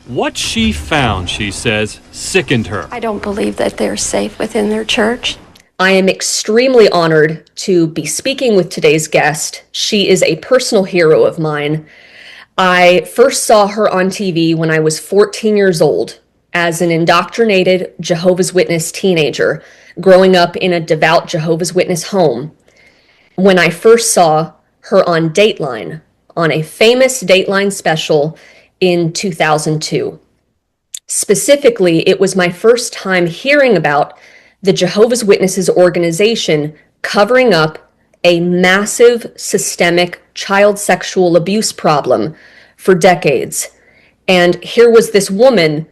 What she found, she says, sickened her. I don't believe that they're safe within their church. I am extremely honored to be speaking with today's guest. She is a personal hero of mine. I first saw her on TV when I was 14 years old as an indoctrinated Jehovah's Witness teenager growing up in a devout Jehovah's Witness home. When I first saw her on Dateline, on a famous Dateline special in 2002. Specifically, it was my first time hearing about the Jehovah's Witnesses organization covering up a massive systemic child sexual abuse problem for decades. And here was this woman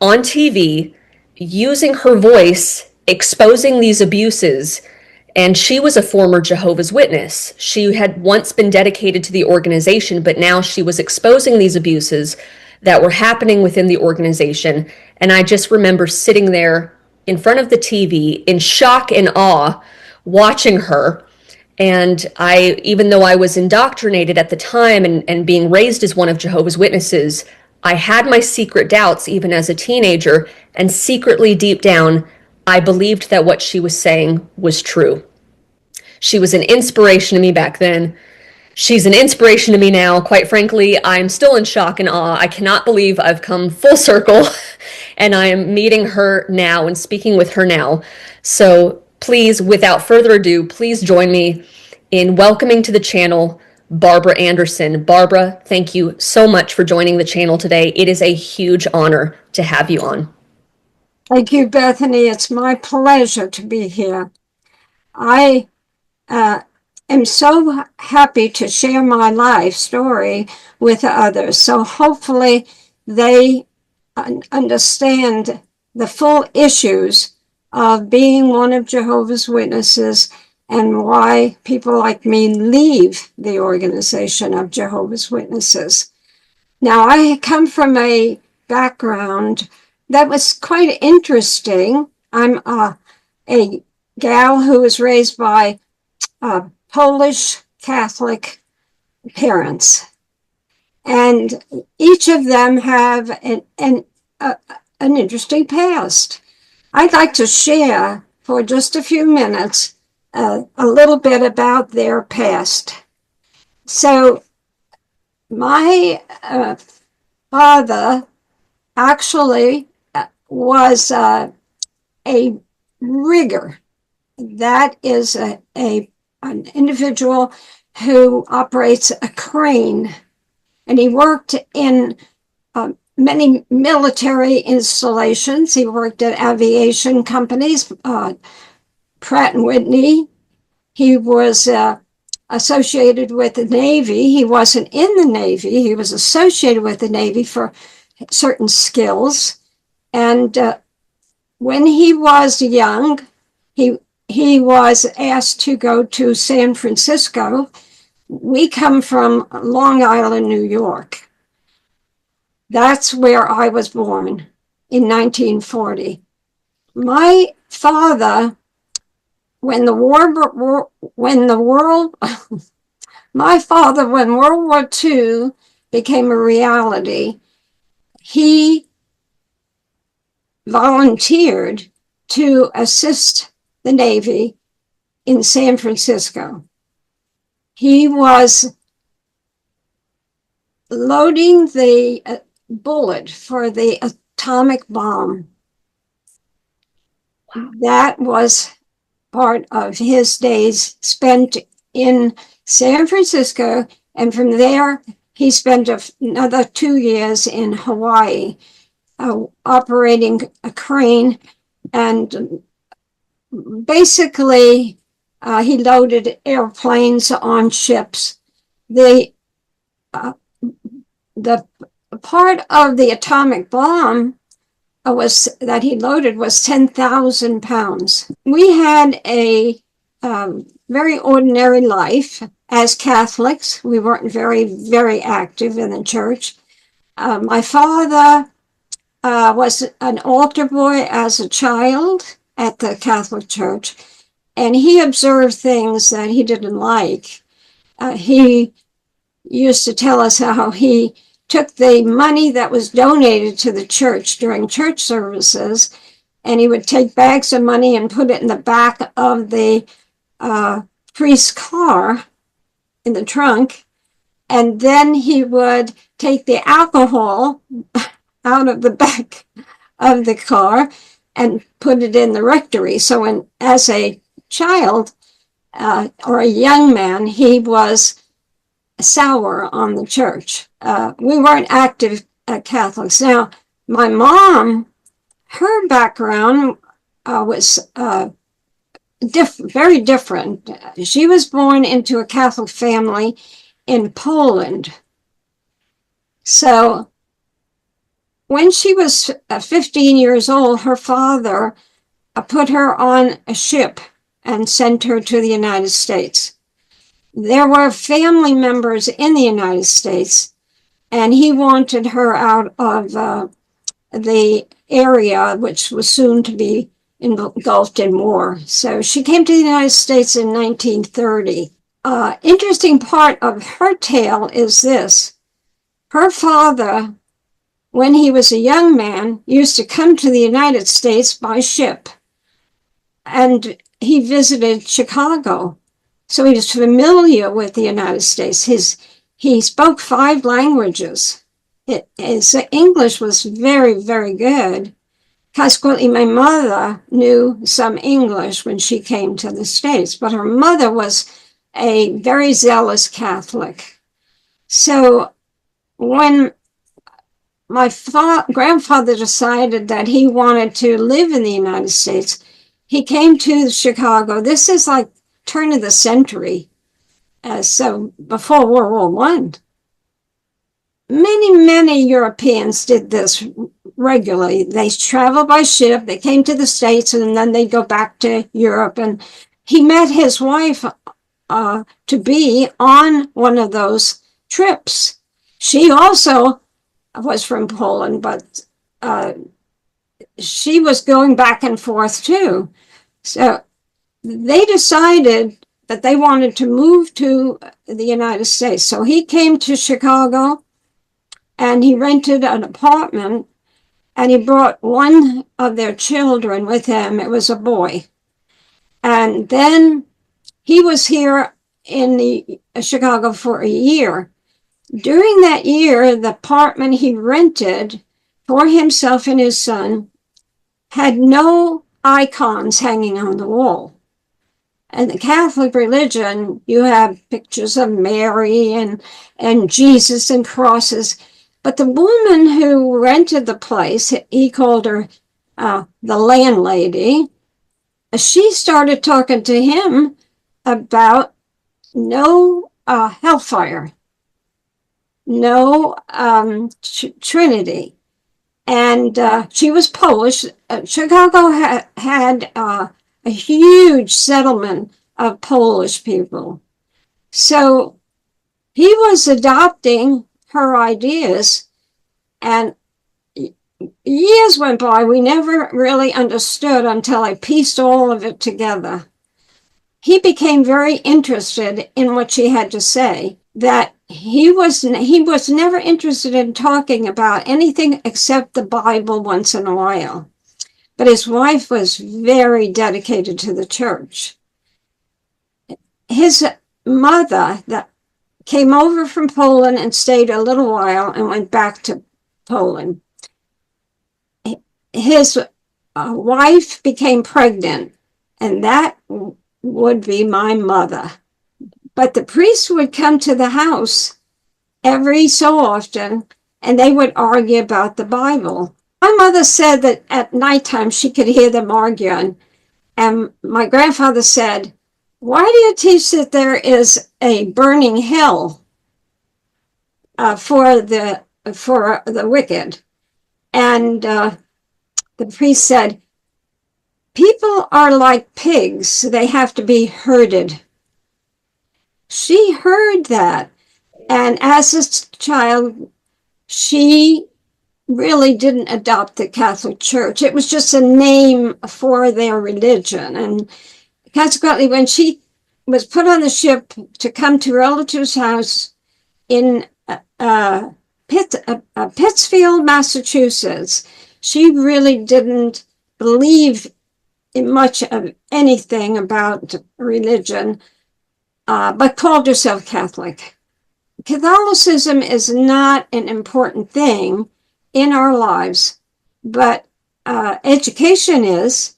on TV using her voice, exposing these abuses. And she was a former Jehovah's Witness. She had once been dedicated to the organization, but now she was exposing these abuses that were happening within the organization. And I just remember sitting there in front of the TV in shock and awe, watching her. And even though I was indoctrinated at the time and being raised as one of Jehovah's Witnesses, I had my secret doubts even as a teenager, and secretly deep down, I believed that what she was saying was true. She was an inspiration to me back then. She's an inspiration to me now. Quite frankly, I'm still in shock and awe. I cannot believe I've come full circle and I am meeting her now and speaking with her now. So please, without further ado, please join me in welcoming to the channel Barbara Anderson. Barbara, thank you so much for joining the channel today. It is a huge honor to have you on. Thank you, Bethany. It's my pleasure to be here. I am so happy to share my life story with others. So hopefully they understand the full issues of being one of Jehovah's Witnesses and why people like me leave the organization of Jehovah's Witnesses. Now, I come from a background that was quite interesting. I'm a gal who was raised by Polish Catholic parents, and each of them have an interesting past. I'd like to share for just a few minutes a little bit about their past. So my father actually was a rigger. That is an individual who operates a crane, and he worked in many military installations. He worked at aviation companies, Pratt and Whitney. He was associated with the Navy. He wasn't in the Navy. He was associated with the Navy for certain skills. And when he was young, he was asked to go to San Francisco. We come from Long Island, New York. That's where I was born in 1940. My father, when World War II became a reality, he volunteered to assist the Navy in San Francisco. He was loading the bullet for the atomic bomb. That was part of his days spent in San Francisco, and from there he spent another 2 years in Hawaii, operating a crane, and basically he loaded airplanes on ships. The part of the atomic bomb that he loaded was 10,000 pounds. We had a very ordinary life as Catholics. We weren't very, very active in the church. My father was an altar boy as a child at the Catholic Church, and he observed things that he didn't like. He used to tell us how he took the money that was donated to the church during church services, and he would take bags of money and put it in the back of the priest's car in the trunk. And then he would take the alcohol out of the back of the car and put it in the rectory. So as a child or a young man, he was sour on the church. We weren't active Catholics. Now, my mom, her background was very different. She was born into a Catholic family in Poland. So when she was 15 years old, her father put her on a ship and sent her to the United States. There were family members in the United States, and he wanted her out of the area, which was soon to be engulfed in war. So she came to the United States in 1930. Interesting part of her tale is this. Her father, when he was a young man, used to come to the United States by ship, and he visited Chicago. So he was familiar with the United States. He spoke 5 languages. His English was very, very good. Consequently, my mother knew some English when she came to the States, but her mother was a very zealous Catholic. So when my grandfather decided that he wanted to live in the United States, he came to Chicago. This is like turn of the century, so before World War I. Many Europeans did this regularly. They traveled by ship, they came to the States, and then they'd go back to Europe. And he met his wife to be on one of those trips. She also was from Poland, but she was going back and forth too. So they decided that they wanted to move to the United States. So he came to Chicago and he rented an apartment, and he brought one of their children with him. It was a boy. And then he was here in Chicago for a year. During that year, the apartment he rented for himself and his son had no icons hanging on the wall. In the Catholic religion, you have pictures of Mary and Jesus and crosses. But the woman who rented the place, he called her the landlady, she started talking to him about no hellfire, no Trinity. And she was Polish. Chicago had a huge settlement of Polish people. So he was adopting her ideas, and years went by. We never really understood until I pieced all of it together. He became very interested in what she had to say, that he was never interested in talking about anything except the Bible once in a while. But his wife was very dedicated to the church. His mother that came over from Poland and stayed a little while and went back to Poland. His wife became pregnant, and that would be my mother. But the priest would come to the house every so often, and they would argue about the Bible. My mother said that at nighttime she could hear them arguing, and my grandfather said, "Why do you teach that there is a burning hell for the wicked?" And the priest said, "People are like pigs; they have to be herded." She heard that, and as a child, she really didn't adopt the Catholic Church. It was just a name for their religion, and consequently, when she was put on the ship to come to relatives' house in Pittsfield, Massachusetts. She really didn't believe in much of anything about religion, but called herself Catholic. Catholicism is not an important thing in our lives, but education is.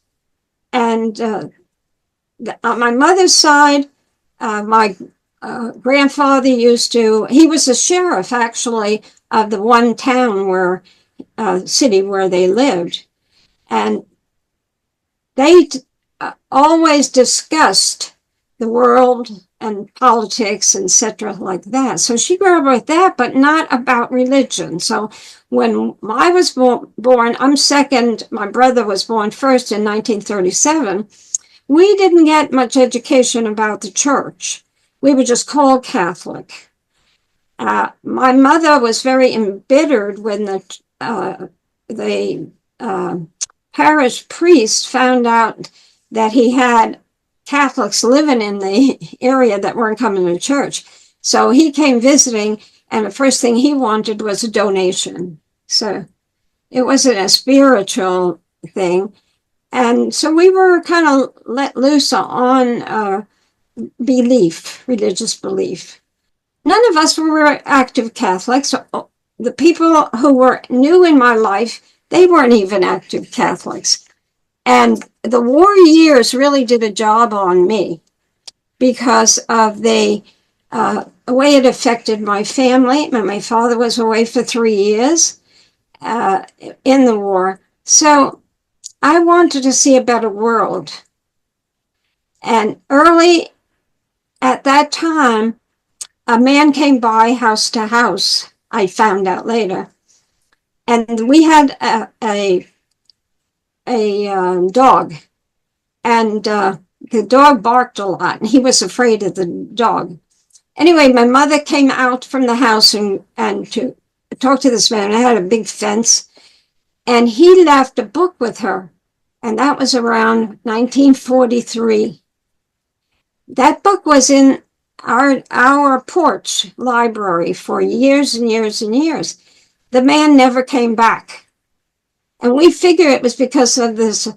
And on my mother's side, my grandfather he was the sheriff actually of the one town city where they lived. And they always discussed the world and politics, etc., like that. So she grew up with that, but not about religion. So when I was born, I'm second, my brother was born first in 1937, we didn't get much education about the church. We were just called Catholic. My mother was very embittered when the parish priest found out that he had Catholics living in the area that weren't coming to church. So he came visiting, and the first thing he wanted was a donation. So it wasn't a spiritual thing. And so we were kind of let loose on religious belief. None of us were active Catholics. The people who were new in my life, they weren't even active Catholics. And the war years really did a job on me because of the way it affected my family. My father was away for 3 years in the war. So I wanted to see a better world. And early at that time, a man came by house to house, I found out later. And we had a dog. And the dog barked a lot, and he was afraid of the dog. Anyway, my mother came out from the house and to talk to this man. I had a big fence, and he left a book with her, and that was around 1943. That book was in our porch library for years and years and years. The man never came back. And we figure it was because of this,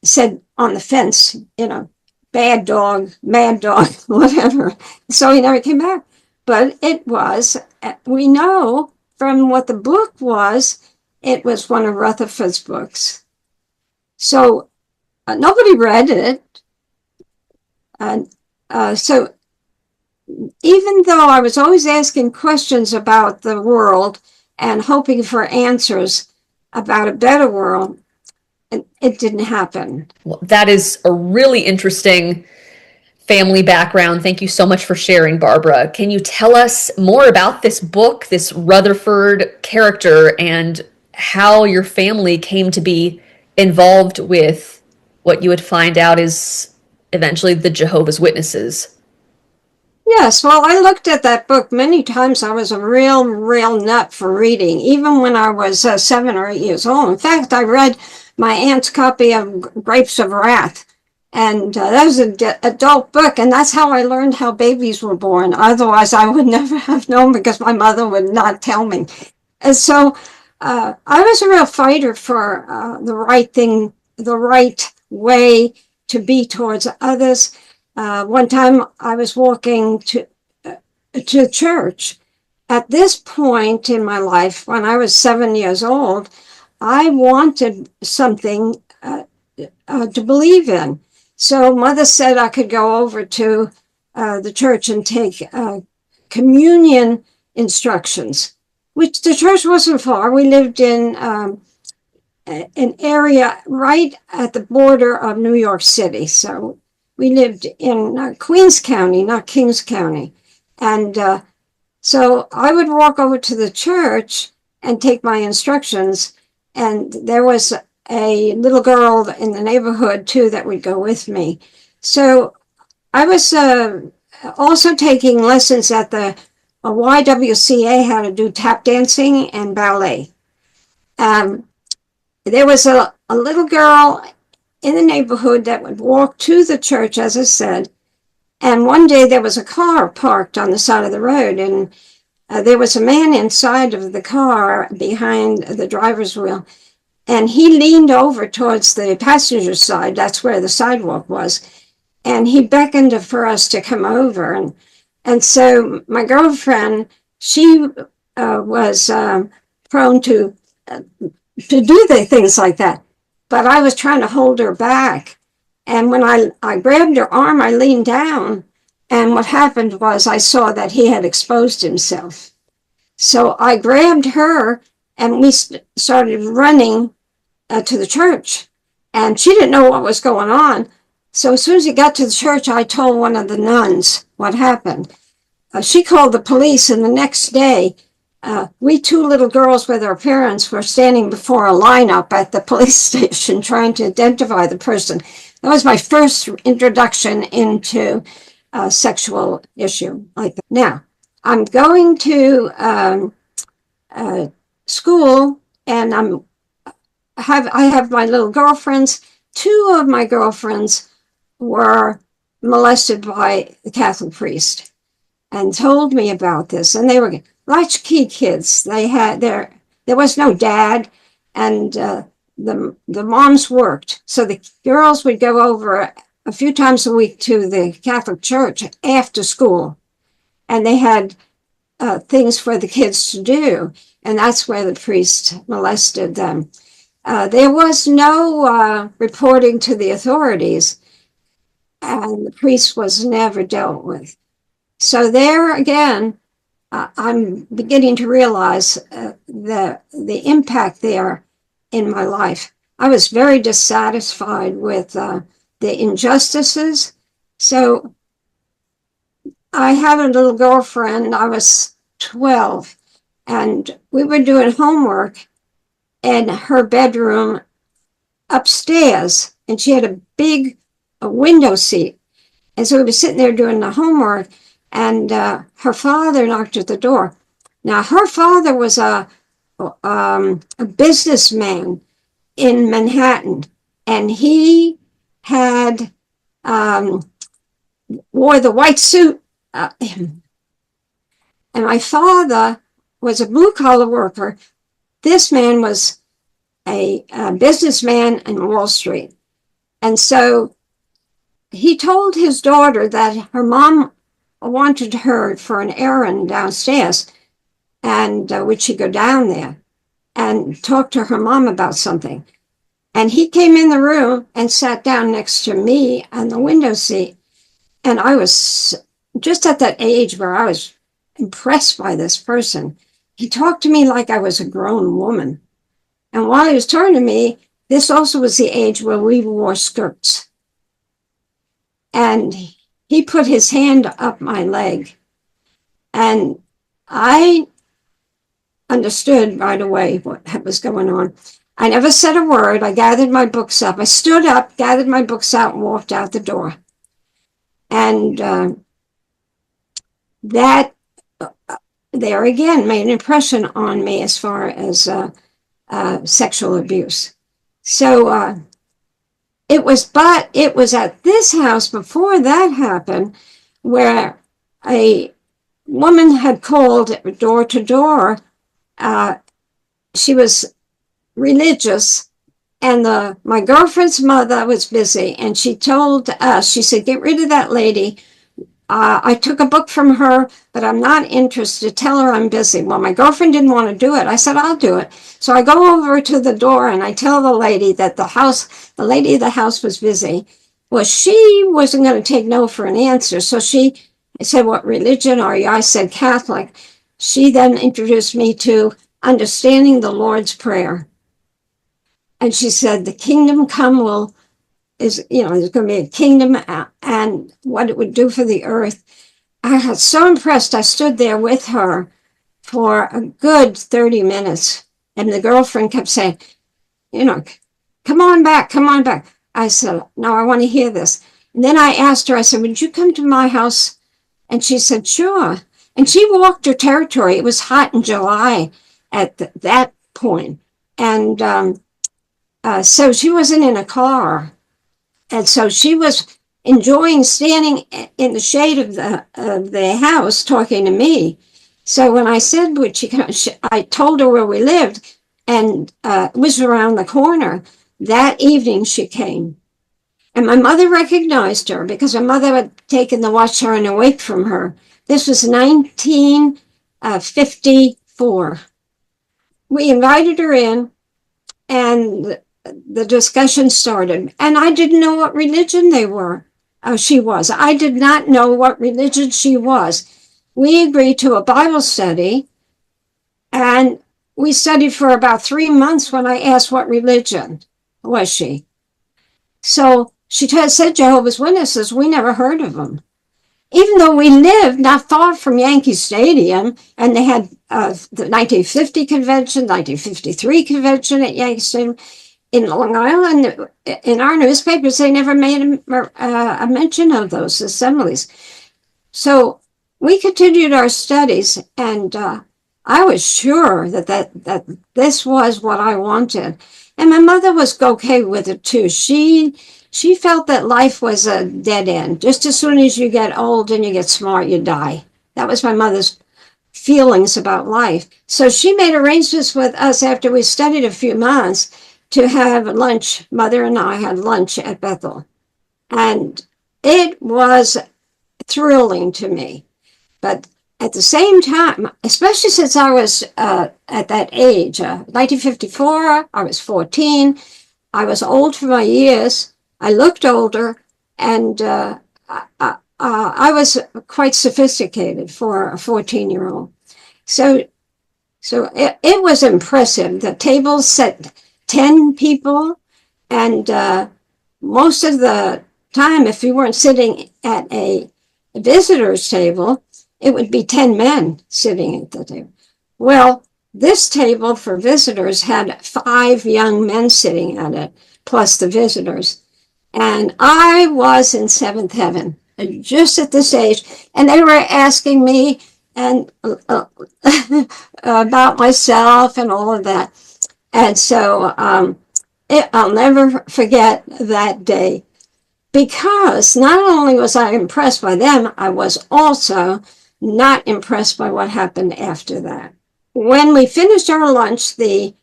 said on the fence, bad dog, mad dog, whatever. So he never came back. But it was, we know from what the book was, it was one of Rutherford's books. So nobody read it. So even though I was always asking questions about the world and hoping for answers about a better world, it didn't happen. Well, that is a really interesting family background. Thank you so much for sharing, Barbara. Can you tell us more about this book, this Rutherford character, and how your family came to be involved with what you would find out is eventually the Jehovah's Witnesses? Yes, well, I looked at that book many times. I was a real nut for reading, even when I was 7 or 8 years old. In fact, I read my aunt's copy of Grapes of Wrath, and that was an adult book, and that's how I learned how babies were born. Otherwise, I would never have known because my mother would not tell me. And so I was a real fighter for the right thing, the right way to be towards others. One time I was walking to church. At this point in my life, when I was 7 years old, I wanted something to believe in. So Mother said I could go over to the church and take communion instructions, which the church wasn't far. We lived in an area right at the border of New York City. So we lived in Queens County, not Kings County. And so I would walk over to the church and take my instructions. And there was a little girl in the neighborhood, too, that would go with me. So I was also taking lessons at the YWCA, how to do tap dancing and ballet. There was a little girl in the neighborhood that would walk to the church, as I said. And one day there was a car parked on the side of the road, and there was a man inside of the car behind the driver's wheel, and he leaned over towards the passenger side. That's where the sidewalk was. And he beckoned for us to come over. And so my girlfriend, she was prone to do the things like that. But I was trying to hold her back. And when I grabbed her arm, I leaned down. And what happened was I saw that he had exposed himself. So I grabbed her and we started running to the church. And she didn't know what was going on. So as soon as we got to the church, I told one of the nuns what happened. She called the police, and the next day, we two little girls with our parents were standing before a lineup at the police station trying to identify the person. That was my first introduction into a sexual issue like that. Now, I'm going to school, and I have my little girlfriends. Two of my girlfriends were molested by the Catholic priest and told me about this. And they were latchkey kids. There was no dad, and the moms worked. So the girls would go over a few times a week to the Catholic church after school. And they had things for the kids to do. And that's where the priest molested them. There was no reporting to the authorities, and the priest was never dealt with. So there again, I'm beginning to realize the impact there in my life. I was very dissatisfied with the injustices. So I had a little girlfriend. I was 12, and we were doing homework in her bedroom upstairs, and she had a big window seat. And so we were sitting there doing the homework, and her father knocked at the door. Now, her father was a businessman in Manhattan, and he had wore the white suit. And my father was a blue-collar worker. This man was a businessman in Wall Street. And so he told his daughter that her mom wanted her for an errand downstairs, and would she go down there and talk to her mom about something. And he came in the room and sat down next to me on the window seat. And I was just at that age where I was impressed by this person. He talked to me like I was a grown woman. And while he was talking to me, this also was the age where we wore skirts. And he put his hand up my leg. And I understood right away what was going on. I never said a word. I gathered my books up. I stood up, gathered my books out, and walked out the door. And that, there again, made an impression on me as far as sexual abuse. So it was at this house before that happened where a woman had called door to door. She was religious, and my girlfriend's mother was busy, and she told us, she said, get rid of that lady. I took a book from her, but I'm not interested. Tell her I'm busy. Well, my girlfriend didn't want to do it. I said, I'll do it. So I go over to the door and I tell the lady that the lady of the house was busy. Well, she wasn't going to take no for an answer. So I said, what religion are you? I said, Catholic. She then introduced me to understanding the Lord's Prayer. And she said, the kingdom come there's going to be a kingdom and what it would do for the earth. I was so impressed. I stood there with her for a good 30 minutes. And the girlfriend kept saying, come on back, come on back. I said, no, I want to hear this. And then I asked her, I said, would you come to my house? And she said, sure. And she walked her territory. It was hot in July at that point. And so she wasn't in a car. And so she was enjoying standing in the shade of the house talking to me. So when I said, would she come, I told her where we lived, and it was around the corner. That evening she came. And my mother recognized her because her mother had taken the Watchtower and away from her. This was 1954. We invited her in, and the discussion started. And I didn't know what religion she was. I did not know what religion she was. We agreed to a Bible study, and we studied for about 3 months when I asked what religion was she. So she said Jehovah's Witnesses. We never heard of them. Even though we lived not far from Yankee Stadium, and they had the 1950 convention, 1953 convention at Yankee Stadium in Long Island, in our newspapers, they never made a mention of those assemblies. So we continued our studies, and I was sure that this was what I wanted. And my mother was okay with it too. She felt that life was a dead end. Just as soon as you get old and you get smart, you die. That was my mother's feelings about life. So she made arrangements with us after we studied a few months to have lunch. Mother and I had lunch at Bethel. And it was thrilling to me. But at the same time, especially since I was at that age, 1954, I was 14. I was old for my years. I looked older, and I was quite sophisticated for a 14-year-old. So it was impressive. The tables set 10 people, and most of the time, if you weren't sitting at a visitor's table, it would be 10 men sitting at the table. Well, this table for visitors had 5 young men sitting at it, plus the visitors. And I was in seventh heaven, just at this age. And they were asking me and about myself and all of that. And so I'll never forget that day, because not only was I impressed by them, I was also not impressed by what happened after that. When we finished our lunch, the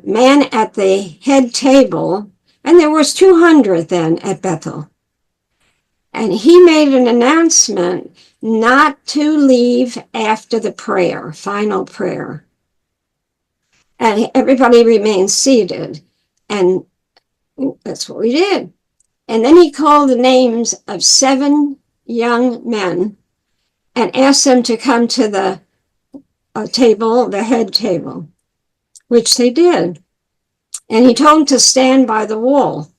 man at the head table, and there was 200 then at Bethel, and he made an announcement not to leave after the prayer, final prayer. And everybody remained seated, and that's what we did. And then he called the names of 7 young men and asked them to come to the table, the head table, which they did. And he told them to stand by the wall.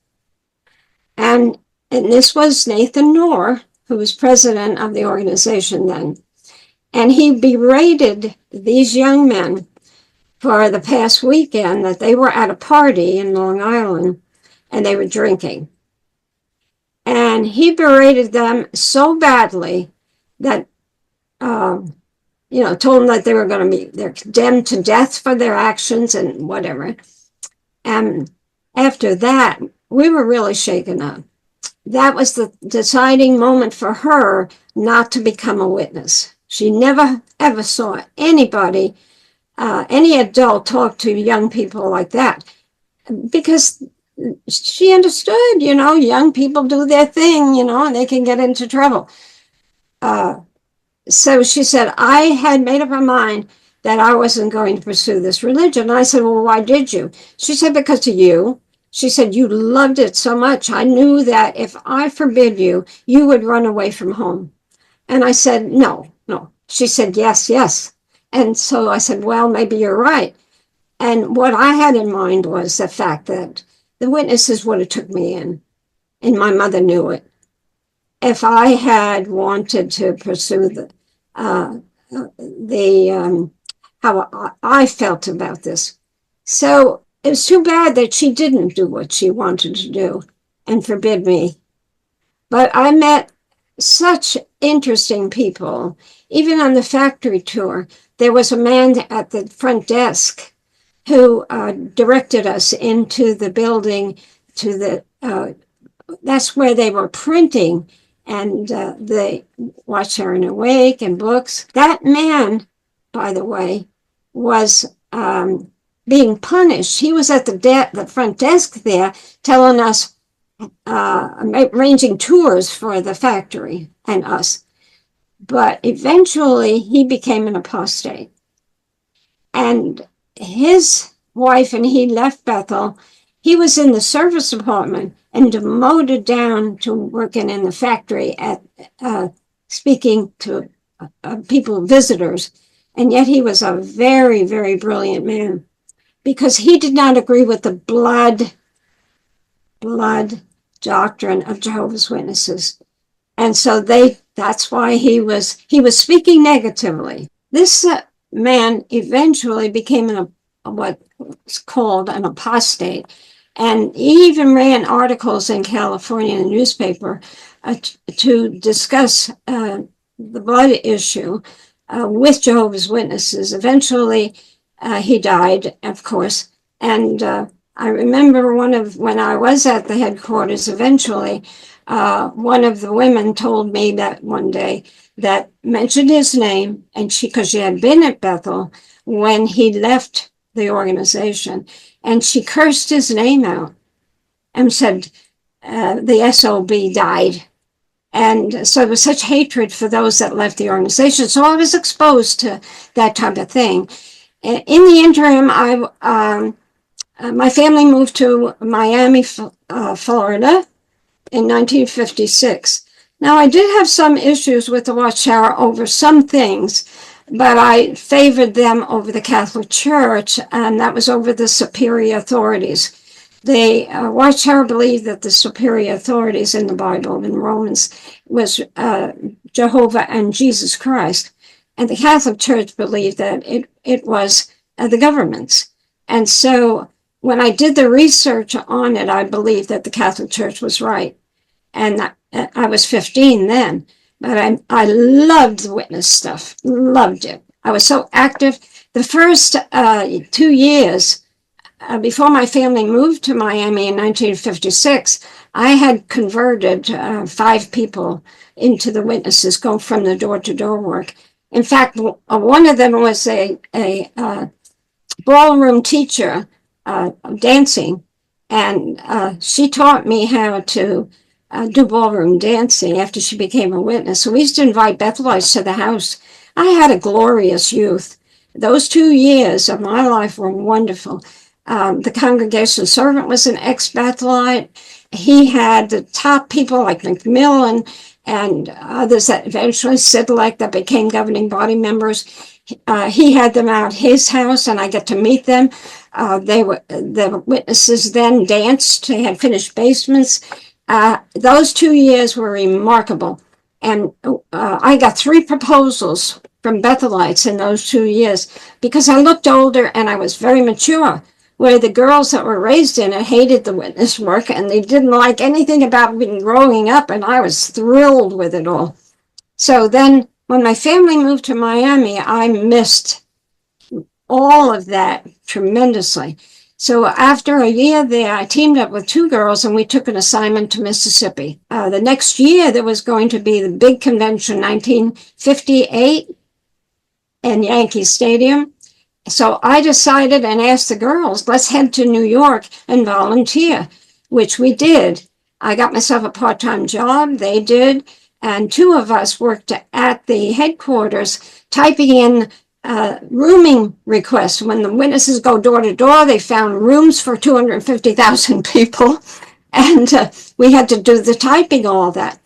And this was Nathan Knorr, who was president of the organization then. And he berated these young men for the past weekend that they were at a party in Long Island and they were drinking. And he berated them so badly that told them that they were going to be, they're condemned to death for their actions and whatever. And after that, we were really shaken up. That was the deciding moment for her not to become a witness. She never, ever saw anybody, any adult talk to young people like that, because she understood, young people do their thing, and they can get into trouble. So she said, I had made up my mind that I wasn't going to pursue this religion. And I said, well, why did you? She said, because of you. She said, you loved it so much. I knew that if I forbid you, you would run away from home. And I said, no. She said, yes. And so I said, well, maybe you're right. And what I had in mind was the fact that the witnesses would have took me in, and my mother knew it. If I had wanted to pursue how I felt about this. So it was too bad that she didn't do what she wanted to do and forbid me. But I met such interesting people. Even on the factory tour, there was a man at the front desk who directed us into the building to that's where they were printing and the Watchtower and Awake and books. That man, by the way, was being punished. He was at the front desk there telling us, arranging tours for the factory and us. But eventually he became an apostate. And his wife and he left Bethel. He was in the service department and demoted down to working in the factory at speaking to people, visitors. And yet he was a very, very brilliant man because he did not agree with the blood doctrine of Jehovah's Witnesses. And so that's why he was speaking negatively. This man eventually became what's called an apostate. And he even ran articles in California in the newspaper to discuss the blood issue with Jehovah's Witnesses. Eventually, he died, of course. And I remember when I was at the headquarters, eventually, one of the women told me that one day that mentioned his name, and because she had been at Bethel when he left the organization, and she cursed his name out and said the SOB died. And so there was such hatred for those that left the organization. So I was exposed to that type of thing. In the interim, my family moved to Miami, Florida in 1956. Now, I did have some issues with the Watchtower over some things, but I favored them over the Catholic Church, and that was over the superior authorities. The Watchtower believed that the superior authorities in the Bible, in Romans, was Jehovah and Jesus Christ. And the Catholic Church believed that it was the governments. And so when I did the research on it, I believed that the Catholic Church was right. And I was 15 then, but I loved the witness stuff, loved it. I was so active. The first 2 years before my family moved to Miami in 1956, I had converted 5 people into the witnesses, go from the door-to-door work. In fact, one of them was a ballroom teacher of dancing, and she taught me how to do ballroom dancing after she became a witness. So we used to invite Bethelites to the house. I had a glorious youth. Those 2 years of my life were wonderful. The congregation servant was an ex-Bethelite. He had the top people like McMillan and others that eventually Sidlek that became governing body members. He had them out his house, and I get to meet them. The witnesses then danced. They had finished basements. Those 2 years were remarkable. And I got 3 proposals from Bethelites in those 2 years because I looked older and I was very mature, where the girls that were raised in it hated the witness work and they didn't like anything about me growing up, and I was thrilled with it all. So then when my family moved to Miami, I missed all of that tremendously. So after a year there, I teamed up with 2 girls and we took an assignment to Mississippi. The next year, there was going to be the big convention, 1958, in Yankee Stadium. So I decided and asked the girls, let's head to New York and volunteer, which we did. I got myself a part-time job, they did, and 2 of us worked at the headquarters typing in rooming requests. When the witnesses go door to door, they found rooms for 250,000 people, and we had to do the typing, all that.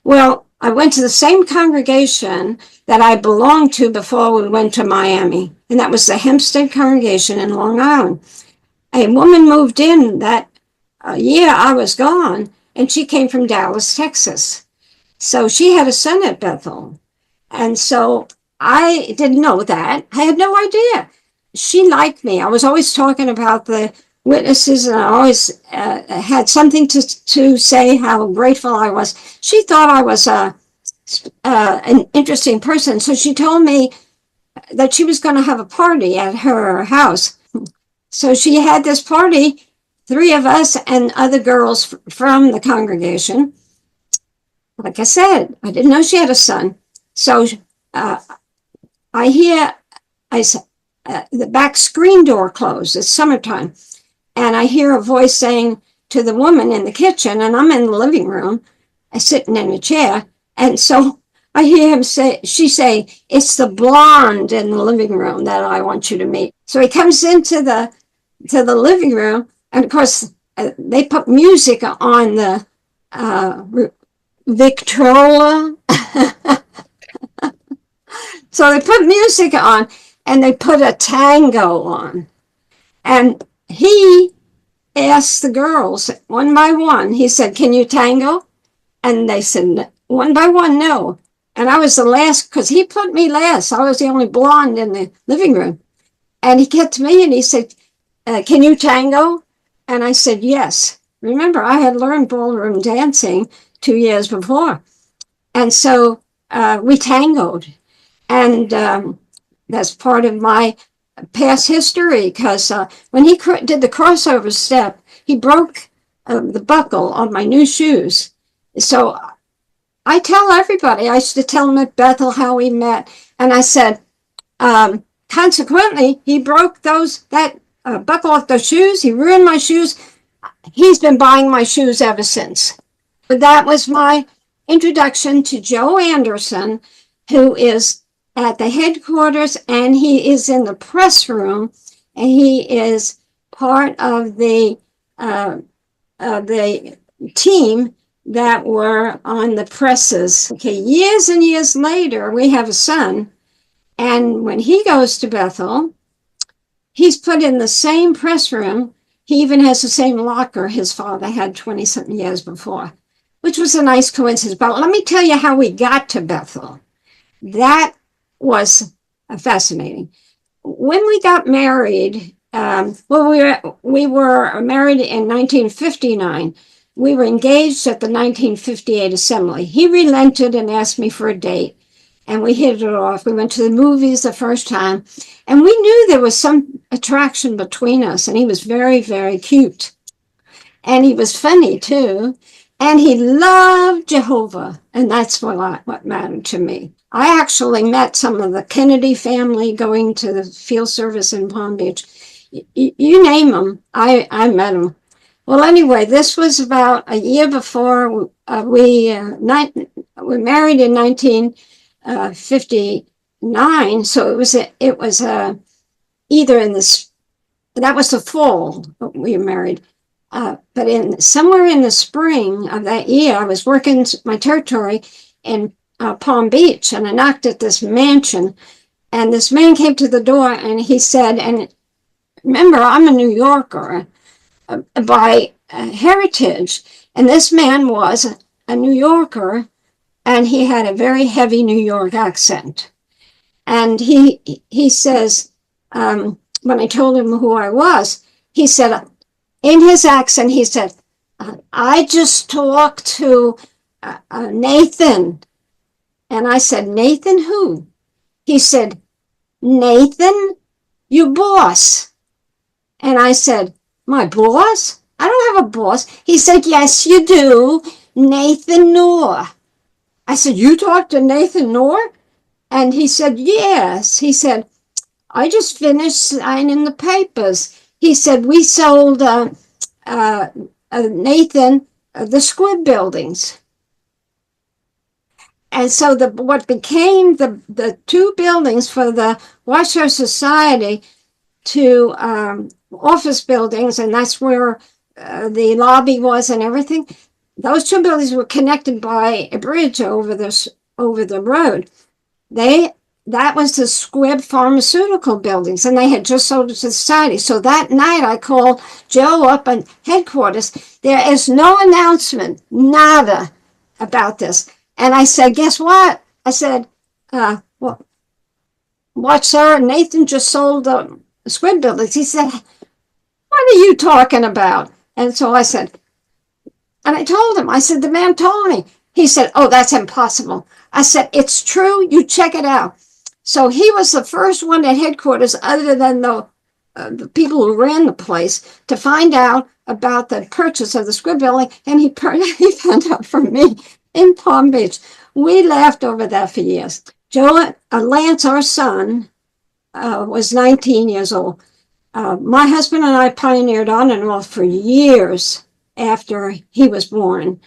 Well, I went to the same congregation that I belonged to before we went to Miami, and that was the Hempstead congregation in Long Island. A woman moved in that year I was gone, and she came from Dallas, Texas. So she had a son at Bethel, and so I didn't know that. I had no idea. She liked me. I was always talking about the witnesses, and I always had something to say how grateful I was. She thought I was an interesting person, so she told me that she was going to have a party at her house. So she had this party, 3 of us and other girls from the congregation. like I said, I didn't know she had a son. So I hear the back screen door closed. It's summertime. And I hear a voice saying to the woman in the kitchen, and I'm in the living room, sitting in a chair. And so I hear she say, it's the blonde in the living room that I want you to meet. So he comes into the living room, and of course, they put music on the Victrola. So they put music on, and they put a tango on. And he asked the girls one by one, he said, can you tango? And they said, one by one, no. And I was the last, because he put me last. I was the only blonde in the living room. And he came to me and he said, can you tango? And I said, yes. Remember, I had learned ballroom dancing 2 years before. And so we tangoed. And that's part of my past history, because when he did the crossover step, he broke the buckle on my new shoes. So I tell everybody, I used to tell them at Bethel how we met, and I said, consequently, he broke that buckle off those shoes. He ruined my shoes. He's been buying my shoes ever since. But that was my introduction to Joe Anderson, who is at the headquarters, and he is in the press room, and he is part of the team that were on the presses. Okay, years and years later, we have a son, and when he goes to Bethel, he's put in the same press room. He even has the same locker his father had 20-something years before, which was a nice coincidence. But let me tell you how we got to Bethel. That was fascinating. When we got married, we were married in 1959. We were engaged at the 1958 assembly. He relented and asked me for a date, and we hit it off. We went to the movies the first time, and we knew there was some attraction between us, and he was very, very cute. And he was funny, too. And he loved Jehovah, and that's what mattered to me. I actually met some of the Kennedy family going to the field service in Palm Beach. You name them, I met them. Well, anyway, this was about a year before we married in 1959. So it was either in that was the fall we were married. But somewhere in the spring of that year, I was working my territory in Palm Beach, and I knocked at this mansion, and this man came to the door, and he said, and remember, I'm a New Yorker by heritage, and this man was a New Yorker, and he had a very heavy New York accent. And he says, when I told him who I was, he said, in his accent, he said, I just talked to Nathan. And I said, Nathan who? He said, Nathan, your boss. And I said, my boss? I don't have a boss. He said, yes, you do. Nathan Noor. I said, you talked to Nathan Noor? And he said, yes. He said, I just finished signing the papers. He said, we sold Nathan the Squid buildings. And so what became the two buildings for the Watchtower Society to office buildings, and that's where the lobby was and everything, those two buildings were connected by a bridge over the road. That was the Squibb Pharmaceutical buildings, and they had just sold it to the society. So that night I called Joe up at headquarters. There is no announcement, nada, about this. And I said, guess what? I said, Watchtower, Nathan just sold the Squibb buildings. He said, what are you talking about? And so I said, and I told him, I said, the man told me. He said, oh, that's impossible. I said, it's true. You check it out. So he was the first one at headquarters, other than the people who ran the place, to find out about the purchase of the Squibb building. And he found out from me. in Palm Beach. We laughed over that for years. Lance, our son, was 19 years old. My husband and I pioneered on and off for years after he was born.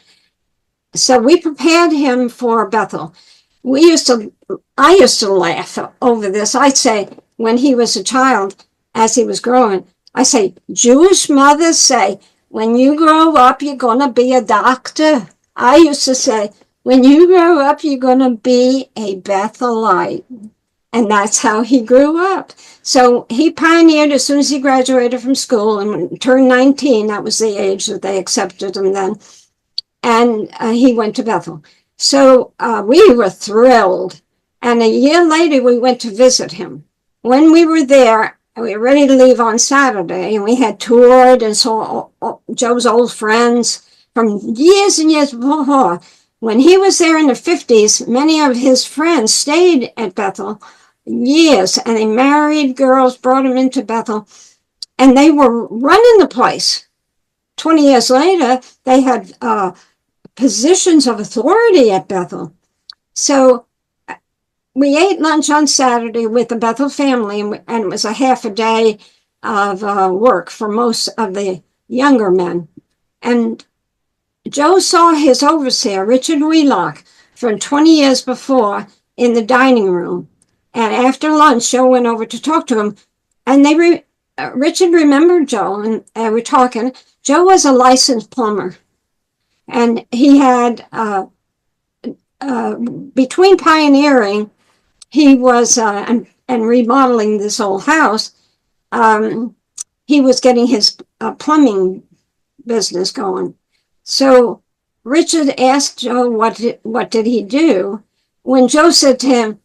So we prepared him for Bethel. I used to laugh over this. I'd say, when he was a child, as he was growing, I say, Jewish mothers say, when you grow up, you're going to be a doctor. I used to say, when you grow up, you're going to be a Bethelite. And that's how he grew up. So he pioneered as soon as he graduated from school and turned 19. That was the age that they accepted him then. And he went to Bethel. So we were thrilled. And a year later, we went to visit him. When we were there, we were ready to leave on Saturday, and we had toured and saw Joe's old friends from years and years before. When he was there in the 50s, many of his friends stayed at Bethel years, and they married girls, brought him into Bethel, and they were running the place. 20 years later, they had positions of authority at Bethel. So we ate lunch on Saturday with the Bethel family, and it was a half a day of work for most of the younger men. And Joe saw his overseer, Richard Wheelock, from 20 years before in the dining room. And after lunch, Joe went over to talk to him. And Richard remembered Joe, and they were talking. Joe was a licensed plumber. And he had, between pioneering, he was, and remodeling this old house, he was getting his plumbing business going. So Richard asked Joe, what did he do? When Joe said to him,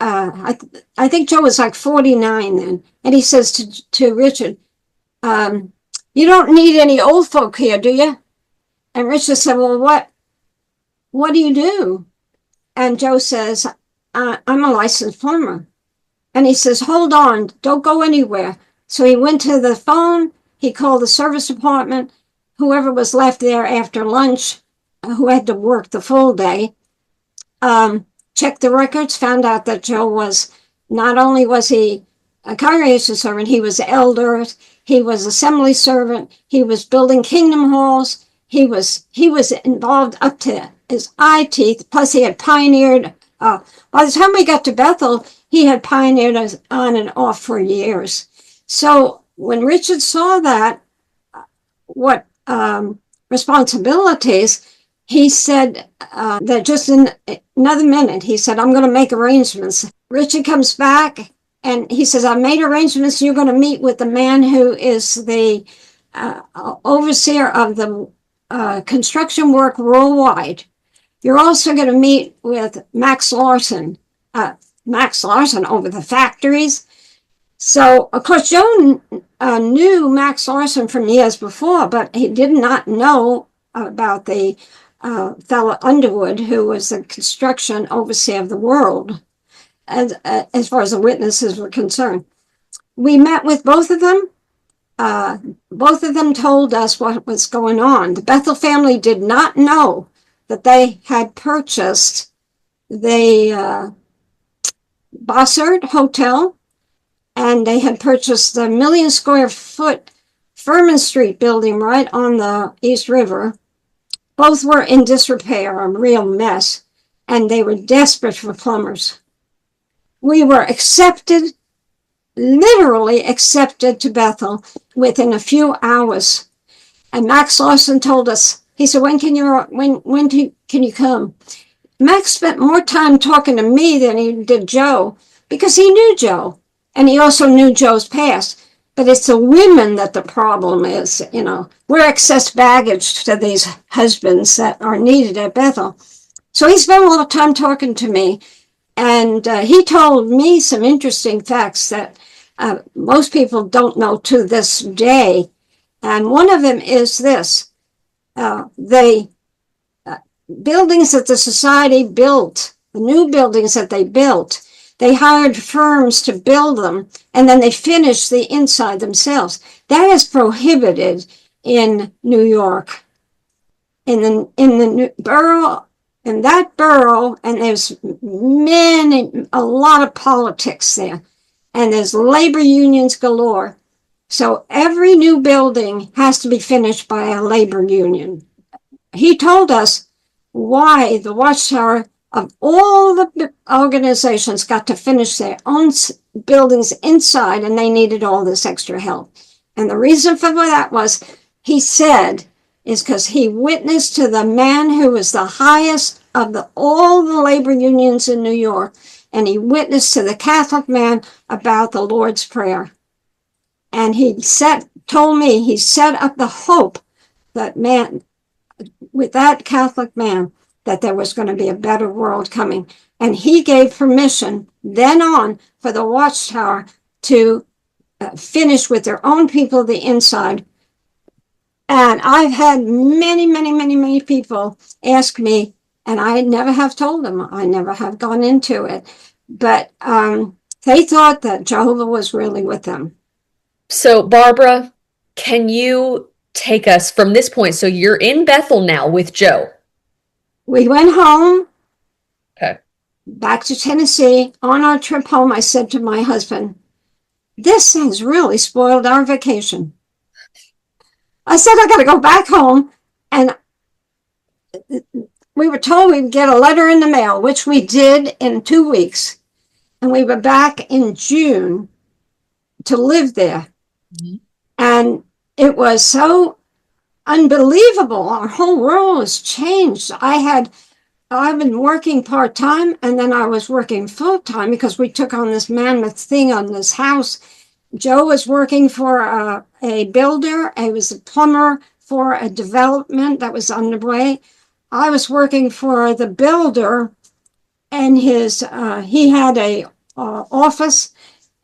I think Joe was like 49 then, and he says to Richard, you don't need any old folk here, do you? And Richard said, well, what do you do? And Joe says, I'm a licensed plumber. And he says, hold on, don't go anywhere. So he went to the phone, he called the service department, whoever was left there after lunch, who had to work the full day, checked the records, found out that Joe was, not only was he a congregation servant, he was elder, he was assembly servant, he was building kingdom halls, he was involved up to his eye teeth, plus he had pioneered, by the time we got to Bethel, he had pioneered us on and off for years. So when Richard saw that, what responsibilities, he said that just in another minute, he said, I'm going to make arrangements. Richard comes back and he says, I made arrangements. You're going to meet with the man who is the overseer of the construction work worldwide. You're also going to meet with Max Larson over the factories. So, of course, Joe knew Max Larson from years before, but he did not know about the fellow Underwood, who was the construction overseer of the world, as far as the witnesses were concerned. We met with both of them. Both of them told us what was going on. The Bethel family did not know that they had purchased the Bossard Hotel, and they had purchased the 1 million square foot Furman Street building right on the East River. Both were in disrepair, a real mess, and they were desperate for plumbers. We were accepted, literally accepted to Bethel within a few hours. And Max Lawson told us, he said, when can you come? Max spent more time talking to me than he did Joe, because he knew Joe, and he also knew Joe's past. But it's the women that the problem is, We're excess baggage to these husbands that are needed at Bethel. So he spent a lot of time talking to me, and he told me some interesting facts that most people don't know to this day. And one of them is this. The buildings that the society built, the new buildings that they built, they hired firms to build them, and then they finished the inside themselves. That is prohibited in New York. In the borough, in that borough, and there's a lot of politics there, and there's labor unions galore. So every new building has to be finished by a labor union. He told us why the Watchtower of all the organizations got to finish their own buildings inside, and they needed all this extra help. And the reason for that was, he said, is because he witnessed to the man who was the highest of all the labor unions in New York, and he witnessed to the Catholic man about the Lord's Prayer. And told me he set up the hope that man, with that Catholic man, that there was going to be a better world coming. And he gave permission then on for the Watchtower to finish with their own people the inside. And I've had many people ask me, and I never have told them. I never have gone into it. But they thought that Jehovah was really with them. So, Barbara, can you take us from this point? So you're in Bethel now with Joe. We went home. Okay. Back to Tennessee. On our trip home, I said to my husband, this has really spoiled our vacation. I said, I got to go back home. And we were told we'd get a letter in the mail, which we did in 2 weeks. And we were back in June to live there. Mm-hmm. And it was so unbelievable. Our whole world was changed. I've been working part-time, and then I was working full-time because we took on this mammoth thing on this house. Joe was working for a builder. I was a plumber for a development that was underway. I was working for the builder, and he had a office,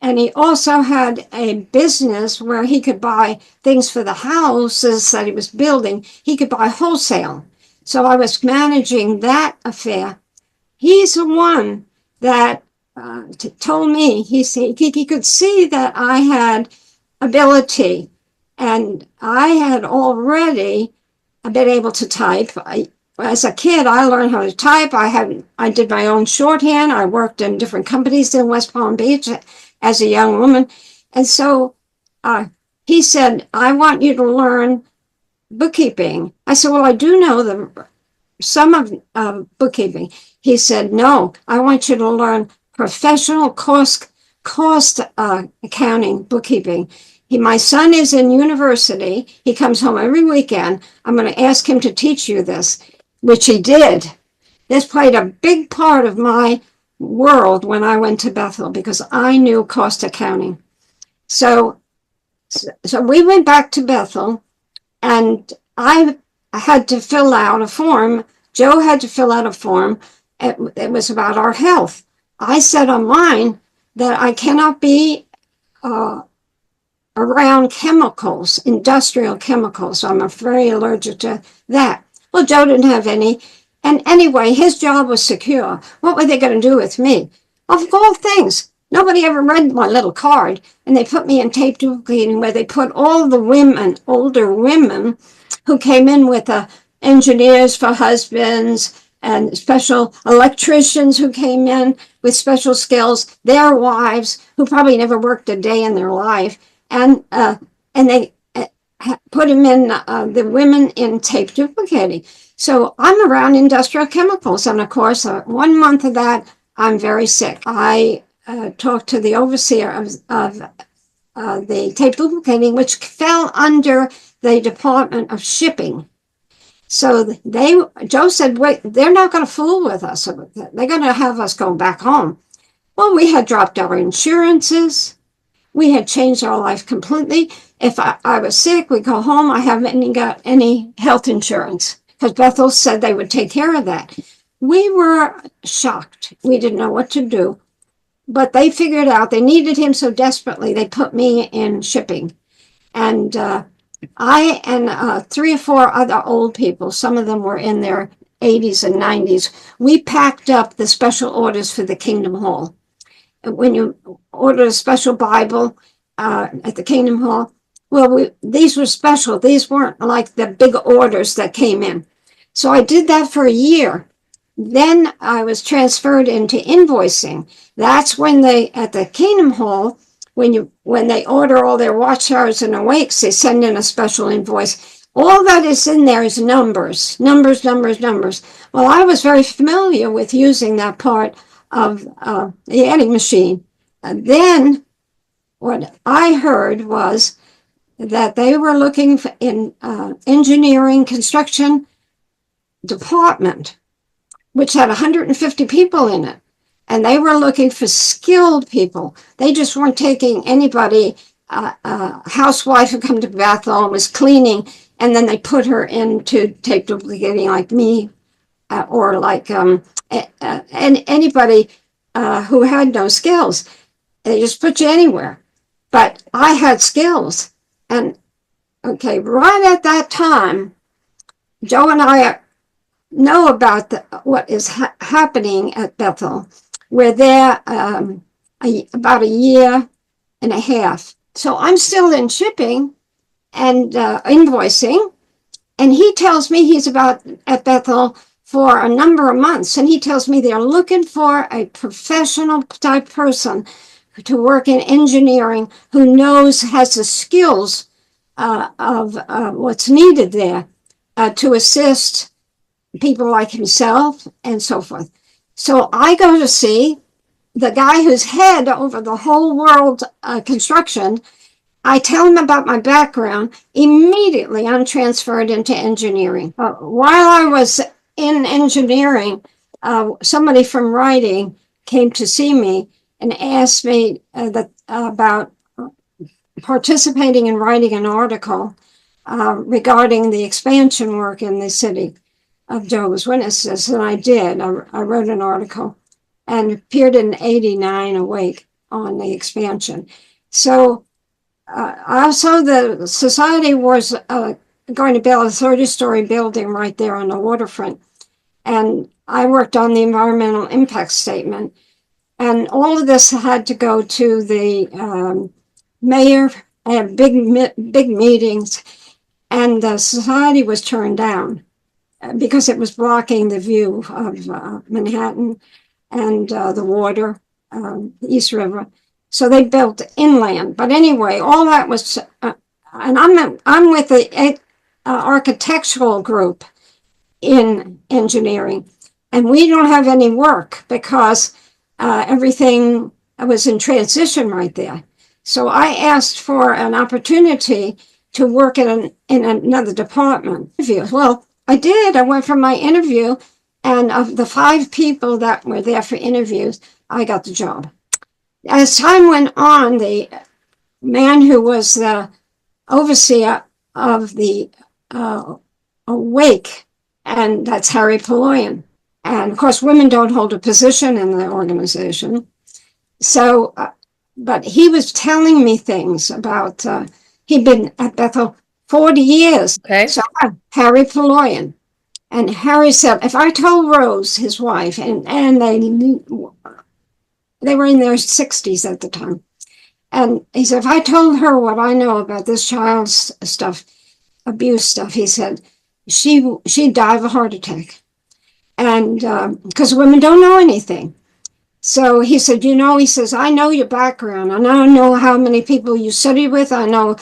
and he also had a business where he could buy things for the houses that he was building. He could buy wholesale. So I was managing that affair. He's the one that told me, he said he could see that I had ability, and I had already been able to type. As a kid, I learned how to type. I did my own shorthand. I worked in different companies in West Palm Beach as a young woman. And so he said, I want you to learn bookkeeping. I said, well, I do know some of bookkeeping. He said, no, I want you to learn professional cost accounting, bookkeeping. My son is in university. He comes home every weekend. I'm going to ask him to teach you this, which he did. This played a big part of my world when I went to Bethel, because I knew cost accounting. So we went back to Bethel, and I had to fill out a form. Joe had to fill out a form. It was about our health. I said on mine that I cannot be around chemicals, industrial chemicals. I'm very allergic to that. Well, Joe didn't have any. And anyway, his job was secure. What were they going to do with me? Of all things, nobody ever read my little card. And they put me in tape duplicating, where they put all the women, older women, who came in with engineers for husbands and special electricians who came in with special skills, their wives who probably never worked a day in their life. And they put them in, the women in tape duplicating. So I'm around industrial chemicals. And of course, 1 month of that, I'm very sick. I talked to the overseer of the tape duplicating, which fell under the Department of Shipping. So Joe said, wait, they're not going to fool with us. They're going to have us go back home. Well, we had dropped our insurances. We had changed our life completely. If I was sick, we'd go home. I haven't got any health insurance, because Bethel said they would take care of that. We were shocked. We didn't know what to do. But they figured out they needed him so desperately, they put me in shipping. And I and 3 or 4 other old people, some of them were in their 80s and 90s, we packed up the special orders for the Kingdom Hall. When you order a special Bible at the Kingdom Hall, well, these were special. These weren't like the big orders that came in. So I did that for a year. Then I was transferred into invoicing. That's when they, at the Kingdom Hall, when they order all their watchtowers and awakes, they send in a special invoice. All that is in there is numbers, numbers, numbers, numbers. Well, I was very familiar with using that part of the adding machine. And then what I heard was that they were looking for in engineering construction department, which had 150 people in it. And they were looking for skilled people. They just weren't taking anybody, a housewife who come to Bethel and was cleaning, and then they put her into tape duplicating like me, or like anybody who had no skills. They just put you anywhere. But I had skills. And okay, right at that time, Joe and I know about what is happening at Bethel. We're there about a year and a half. So I'm still in shipping and invoicing. And he tells me he's about at Bethel for a number of months. And he tells me they're looking for a professional type person to work in engineering who has the skills of what's needed there to assist people like himself and so forth. So I go to see the guy who's head over the whole world construction. I tell him about my background. Immediately, I'm transferred into engineering. While I was in engineering, somebody from writing came to see me and asked me about participating in writing an article regarding the expansion work in the city of Jehovah's Witnesses, and I did. I wrote an article and appeared in 89 Awake on the expansion. So also the society was going to build a 30-story building right there on the waterfront, and I worked on the environmental impact statement, and all of this had to go to the mayor and big meetings, and the society was turned down because it was blocking the view of Manhattan and the water, the East River. So they built inland. But anyway, all that was, and I'm with the architectural group in engineering, and we don't have any work because everything was in transition right there. So I asked for an opportunity to work in another department. Well, I did. I went for my interview, and of the 5 people that were there for interviews, I got the job. As time went on, the man who was the overseer of the Awake, and that's Harry Paloyan. And of course, women don't hold a position in the organization. So, but he was telling me things about, he'd been at Bethel 40 years. Okay. So Harry Paloyan. And Harry said, if I told Rose, his wife, and they were in their 60s at the time. And he said, if I told her what I know about this child's stuff, abuse stuff, he said, she'd die of a heart attack. And because women don't know anything. So he said, he says, I know your background, and I know how many people you studied with. I know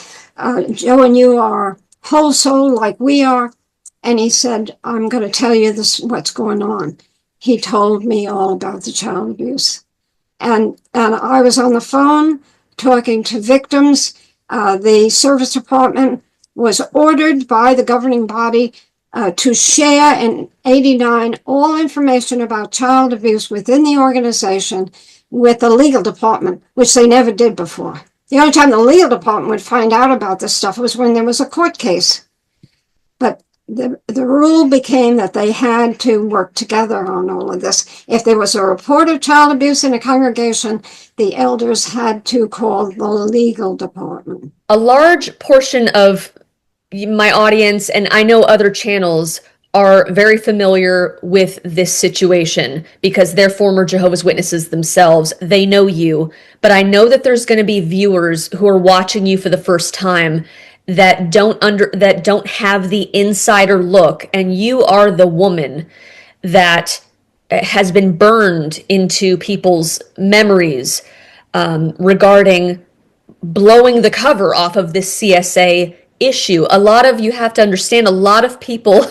Joe and you are whole soul like we are. And he said, I'm going to tell you this, what's going on. He told me all about the child abuse. And I was on the phone talking to victims. The service department was ordered by the governing body to share in 89 all information about child abuse within the organization with the legal department, which they never did before. The only time the legal department would find out about this stuff was when there was a court case. But the rule became that they had to work together on all of this. If there was a report of child abuse in a congregation, the elders had to call the legal department. A large portion of my audience, and I know other channels, are very familiar with this situation because they're former Jehovah's Witnesses themselves. They know you, but I know that there's going to be viewers who are watching you for the first time that don't have the insider look, and you are the woman that has been burned into people's memories regarding blowing the cover off of this CSA issue. A lot of you have to understand, a lot of people,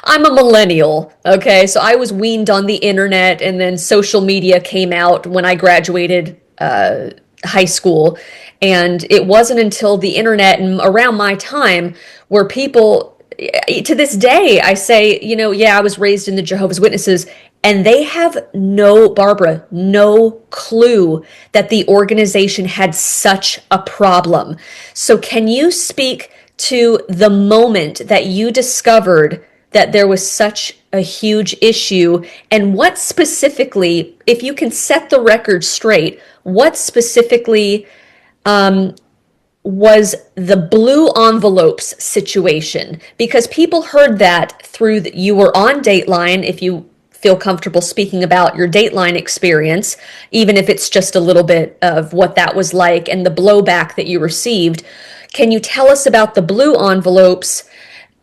I'm a millennial, okay? So I was weaned on the internet, and then social media came out when I graduated high school. And it wasn't until the internet and around my time where people, to this day, I say, yeah, I was raised in the Jehovah's Witnesses, and they have Barbara, no clue that the organization had such a problem. So can you speak to the moment that you discovered that there was such a huge issue, and what specifically, if you can set the record straight, what specifically was the blue envelopes situation? Because people heard that through you were on Dateline. If you feel comfortable speaking about your Dateline experience, even if it's just a little bit of what that was like and the blowback that you received, can you tell us about the blue envelopes,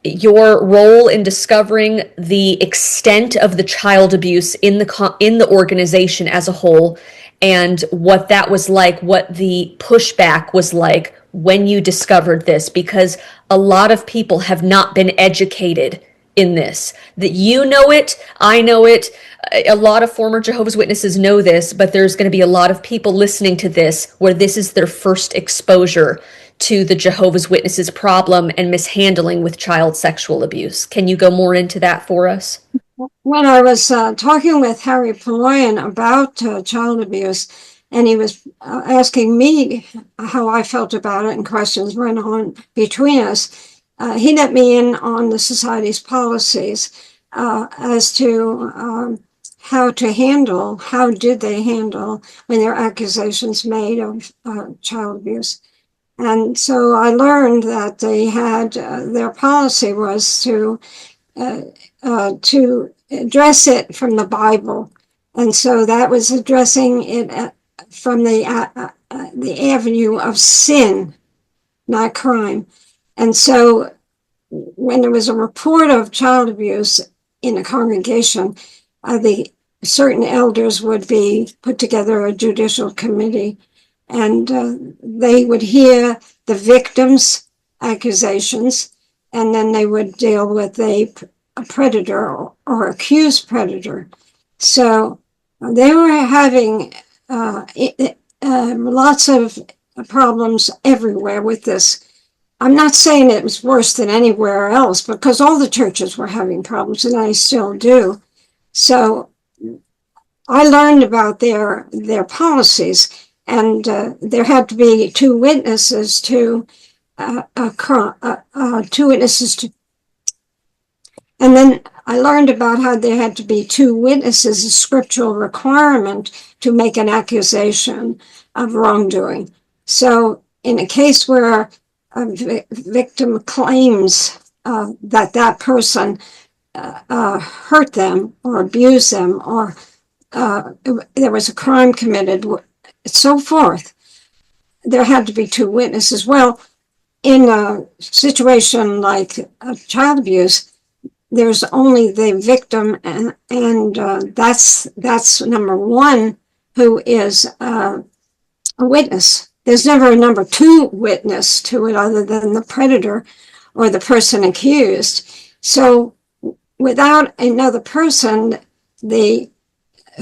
your role in discovering the extent of the child abuse in the organization as a whole, and what that was like, what the pushback was like when you discovered this? Because a lot of people have not been educated in this. That you know it, I know it, a lot of former Jehovah's Witnesses know this, but there's going to be a lot of people listening to this where this is their first exposure to the Jehovah's Witnesses problem and mishandling with child sexual abuse. Can you go more into that for us? When I was talking with Harry Poloyan about child abuse, and he was asking me how I felt about it, and questions went on between us, he let me in on the society's policies as to how did they handle when there are accusations made of child abuse. And so I learned that they had, their policy was to address it from the Bible. And so that was addressing it from the avenue of sin, not crime. And so when there was a report of child abuse in a congregation, the certain elders would be put together a judicial committee, and they would hear the victim's accusations, and then they would deal with a predator or accused predator. So they were having lots of problems everywhere with this. I'm not saying it was worse than anywhere else, because all the churches were having problems, and they still do. So I learned about their policies, and there had to be two witnesses to, and then I learned about how there had to be two witnesses, a scriptural requirement to make an accusation of wrongdoing. So in a case where a victim claims that person hurt them or abused them, or there was a crime committed, so forth, there had to be two witnesses. Well, in a situation like child abuse, there's only the victim, and that's number one, who is a witness. There's never a number two witness to it other than the predator or the person accused. So without another person who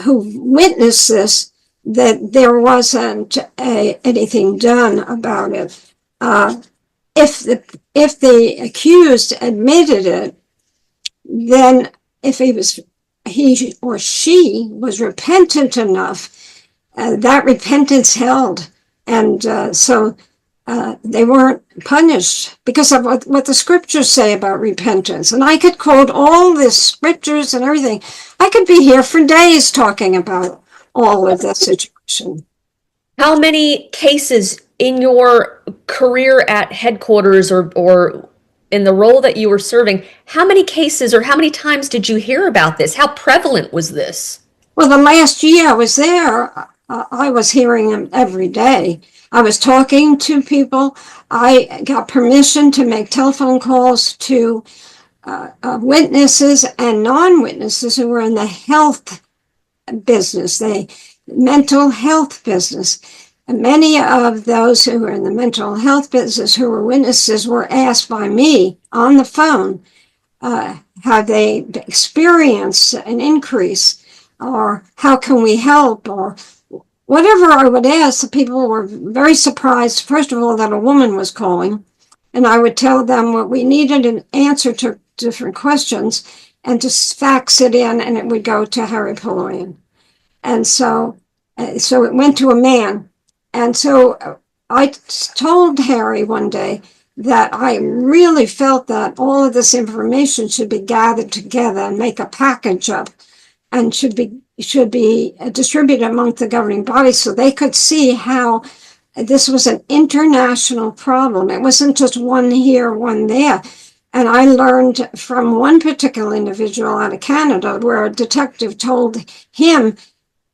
witnessed this, that there wasn't anything done about it. If the accused admitted it, then if he or she was repentant enough, that repentance held, and so they weren't punished because of what the scriptures say about repentance. And I could quote all the scriptures and everything. I could be here for days talking about all of that situation. How many cases in your career at headquarters or in the role that you were serving, how many cases or how many times did you hear about this? How prevalent was this? Well, the last year I was there, I was hearing them every day. I was talking to people. I got permission to make telephone calls to witnesses and non-witnesses who were in the health business, the mental health business. And many of those who were in the mental health business who were witnesses were asked by me on the phone, have they experienced an increase, or how can we help, or whatever I would ask. The people were very surprised, first of all, that a woman was calling. And I would tell them what we needed, an answer to different questions, and to fax it in, and it would go to Harry Poloyan. And so it went to a man. And so I told Harry one day that I really felt that all of this information should be gathered together and make a package up, and should be distributed among the governing bodies so they could see how this was an international problem. It wasn't just one here, one there. And I learned from one particular individual out of Canada where a detective told him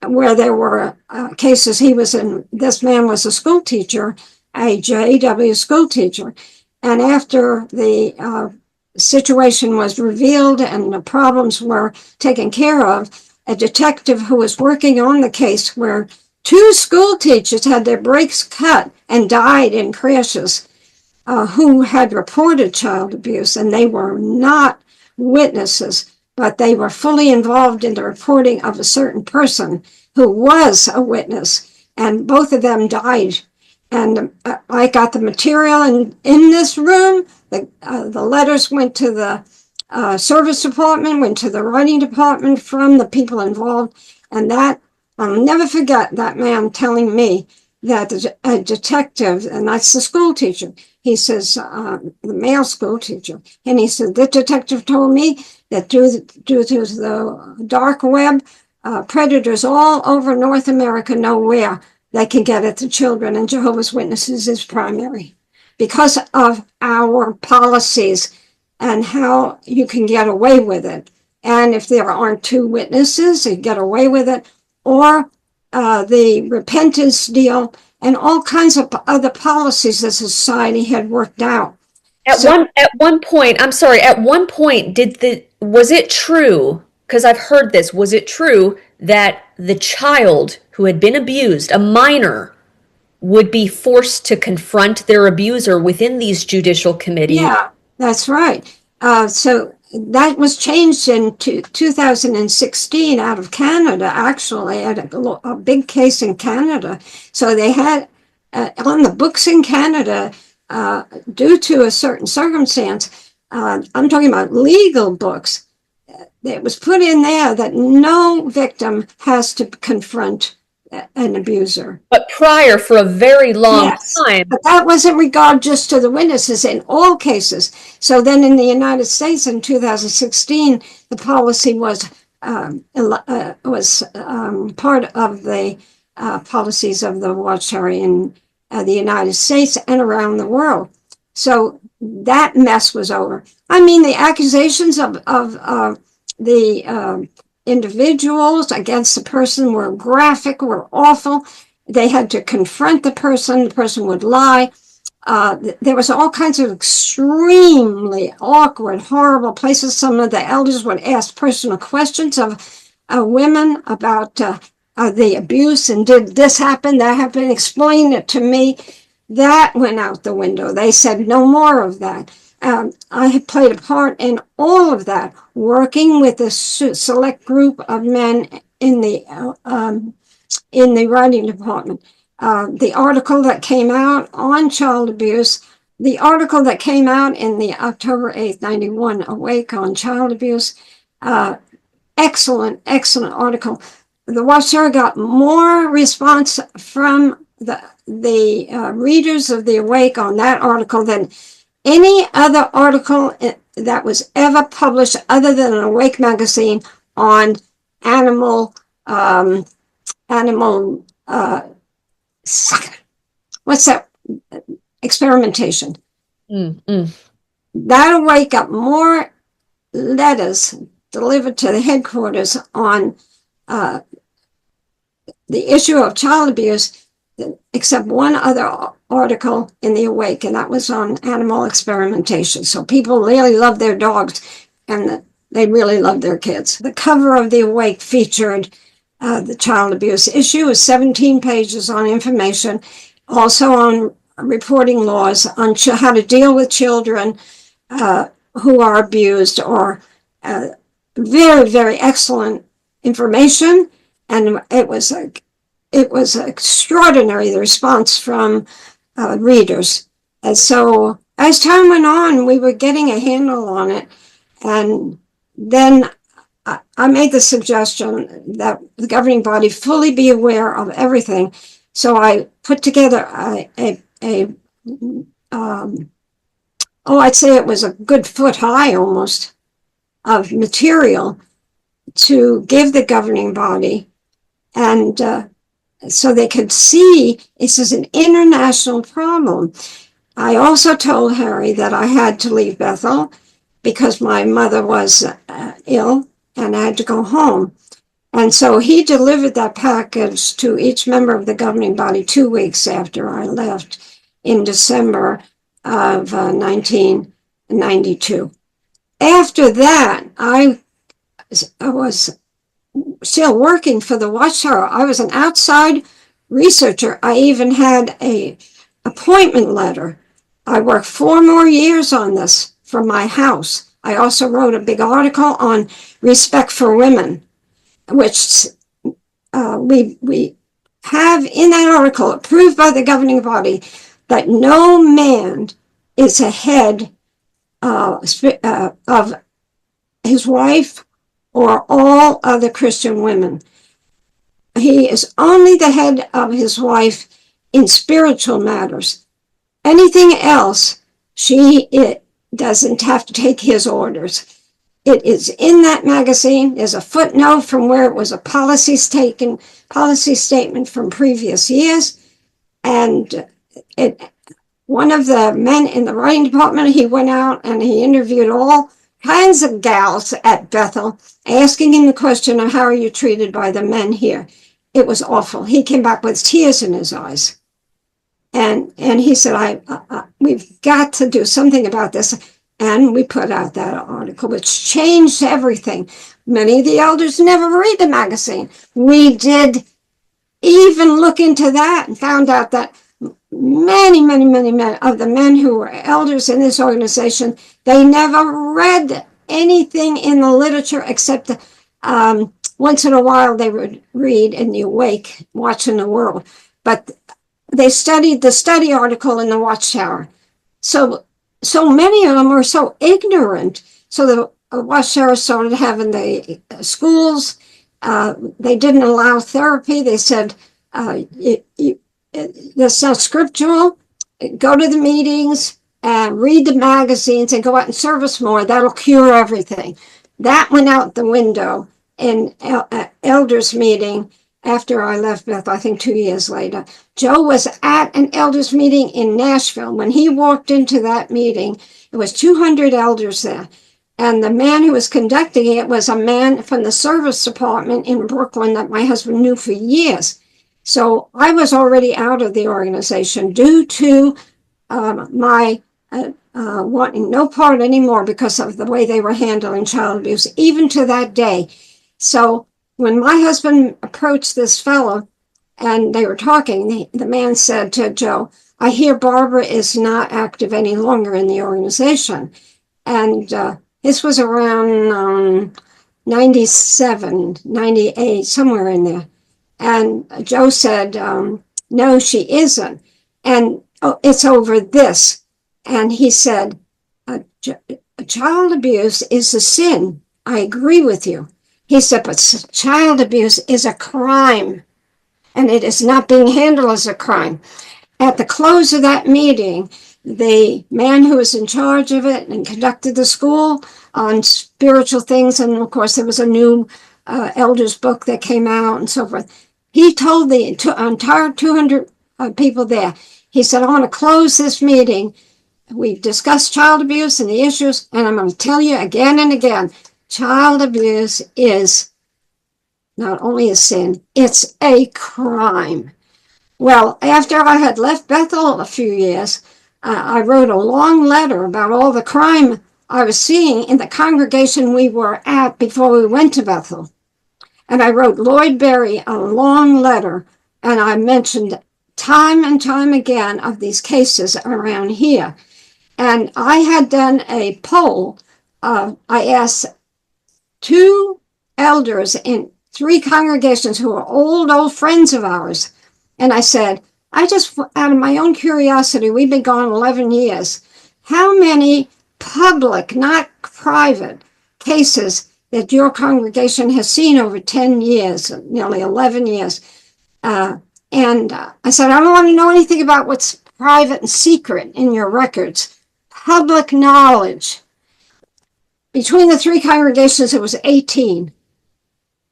where there were cases he was in. This man was a school teacher, a JW school teacher. And after the situation was revealed and the problems were taken care of, a detective who was working on the case where 2 school teachers had their brakes cut and died in crashes, who had reported child abuse, and they were not witnesses, but they were fully involved in the reporting of a certain person who was a witness, and both of them died. And I got the material in this room. The letters went to the service department, went to the writing department from the people involved, and that I'll never forget that man telling me that a detective, and that's the school teacher, he says, the male school teacher, and he said, the detective told me that due to the dark web, predators all over North America know where they can get at the children, and Jehovah's Witnesses is primary because of our policies and how you can get away with it. And if there aren't 2 witnesses, you get away with it, or the repentance deal, and all kinds of other policies that society had worked out. At one point, I'm sorry, at one point, was it true, because I've heard this, was it true that the child who had been abused, a minor, would be forced to confront their abuser within these judicial committees? Yeah, that's right. So that was changed in 2016 out of Canada, actually, at a big case in Canada. So they had on the books in Canada, due to a certain circumstance, I'm talking about legal books, it was put in there that no victim has to confront an abuser. But prior, for a very long time. But that wasn't regard just to the witnesses in all cases. So then in the United States in 2016, the policy was part of the policies of the Watchtower in the United States and around the world. So that mess was over. I mean, the accusations of the individuals against the person were graphic, were awful. They had to confront the person would lie. There was all kinds of extremely awkward, horrible places. Some of the elders would ask personal questions of women about the abuse, and did this happen, that happened, explain it to me. That went out the window. They said no more of that. I had played a part in all of that, working with a select group of men in the writing department. The article that came out on child abuse, the article that came out in the October 8th, 91 Awake on child abuse, excellent article. The Watchtower got more response from the readers of the Awake on that article than any other article that was ever published other than an Awake magazine on animal what's that, experimentation. That Awake got more letters delivered to the headquarters on the issue of child abuse, except one other article in the Awake, and that was on animal experimentation. So people really love their dogs, and they really love their kids. The cover of the Awake featured the child abuse issue is 17 pages on information, also on reporting laws, on how to deal with children who are abused, or very, very excellent information. And it was extraordinary, the response from readers. And so as time went on, we were getting a handle on it. And then I made the suggestion that the governing body fully be aware of everything. So I put together I'd say it was a good foot high almost of material to give the governing body, and so they could see this is an international problem. I also told Harry that I had to leave Bethel because my mother was ill and I had to go home. And so he delivered that package to each member of the governing body 2 weeks after I left in December of 1992. After that, I was still working for the Watchtower. I was an outside researcher. I even had a appointment letter. I worked 4 more years on this from my house. I also wrote a big article on respect for women, which we have in that article, approved by the governing body, that no man is ahead of his wife or all other Christian women. He is only the head of his wife in spiritual matters. Anything else, it doesn't have to take his orders. It is in that magazine. There's a footnote from where it was a policy statement from previous years. And one of the men in the writing department, he went out and he interviewed all kinds of gals at Bethel, asking him the question of how are you treated by the men here. It was awful. He came back with tears in his eyes. And he said, we've got to do something about this. And we put out that article, which changed everything. Many of the elders never read the magazine. We did even look into that and found out that many of the men who were elders in this organization, they never read anything in the literature except once in a while they would read in the Awake, Watching the World. But they studied the study article in the Watchtower. So many of them were so ignorant. So the Watchtower started having the schools. They didn't allow therapy. They said, that's not scriptural. Go to the meetings and read the magazines and go out and service more. That'll cure everything. That went out the window in elders meeting after I left Bethel, I think 2 years later. Joe was at an elders meeting in Nashville. When he walked into that meeting, it was 200 elders there. And the man who was conducting it was a man from the service department in Brooklyn that my husband knew for years. So I was already out of the organization due to my wanting no part anymore because of the way they were handling child abuse, even to that day. So when my husband approached this fellow and they were talking, the man said to Joe, I hear Barbara is not active any longer in the organization. And this was around 97, 98, somewhere in there. And Joe said, no, she isn't. And it's over this. And he said, child abuse is a sin. I agree with you. He said, but child abuse is a crime. And it is not being handled as a crime. At the close of that meeting, the man who was in charge of it and conducted the school on spiritual things, and of course there was a new elders book that came out and so forth. He told the entire 200 people there, he said, I want to close this meeting. We've discussed child abuse and the issues, and I'm going to tell you again and again, child abuse is not only a sin, it's a crime. Well, after I had left Bethel a few years, I wrote a long letter about all the crime I was seeing in the congregation we were at before we went to Bethel. And I wrote Lloyd Berry a long letter, and I mentioned time and time again of these cases around here. And I had done a poll. I asked 2 elders in 3 congregations who are old friends of ours. And I said, I just, out of my own curiosity, we've been gone 11 years. How many public, not private, cases that your congregation has seen over 10 years, nearly 11 years? And I said, I don't want to know anything about what's private and secret in your records. Public knowledge. Between the 3 congregations, it was 18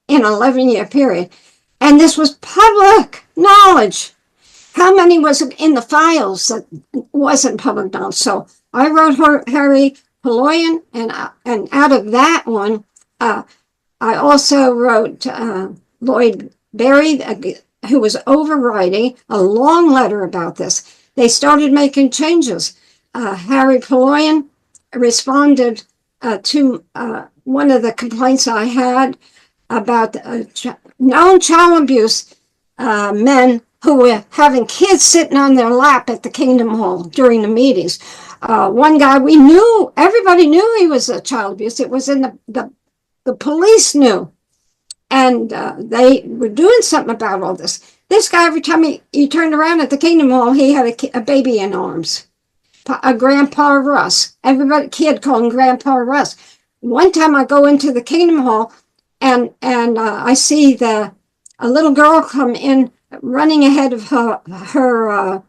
in an 11-year period. And this was public knowledge. How many was in the files that wasn't public knowledge? So I wrote Harry Poloyan, and out of that one, I also wrote Lloyd Berry, who was overwriting a long letter about this. They started making changes. Harry Poloyan responded to one of the complaints I had about known child abuse men who were having kids sitting on their lap at the Kingdom Hall during the meetings. One guy we knew, everybody knew he was a child abuse. It was in the police knew. And they were doing something about all this. This guy, every time he turned around at the Kingdom Hall, he had a baby in arms. A Grandpa Russ. Everybody, kid called him Grandpa Russ. One time I go into the Kingdom Hall and I see a little girl come in running ahead of her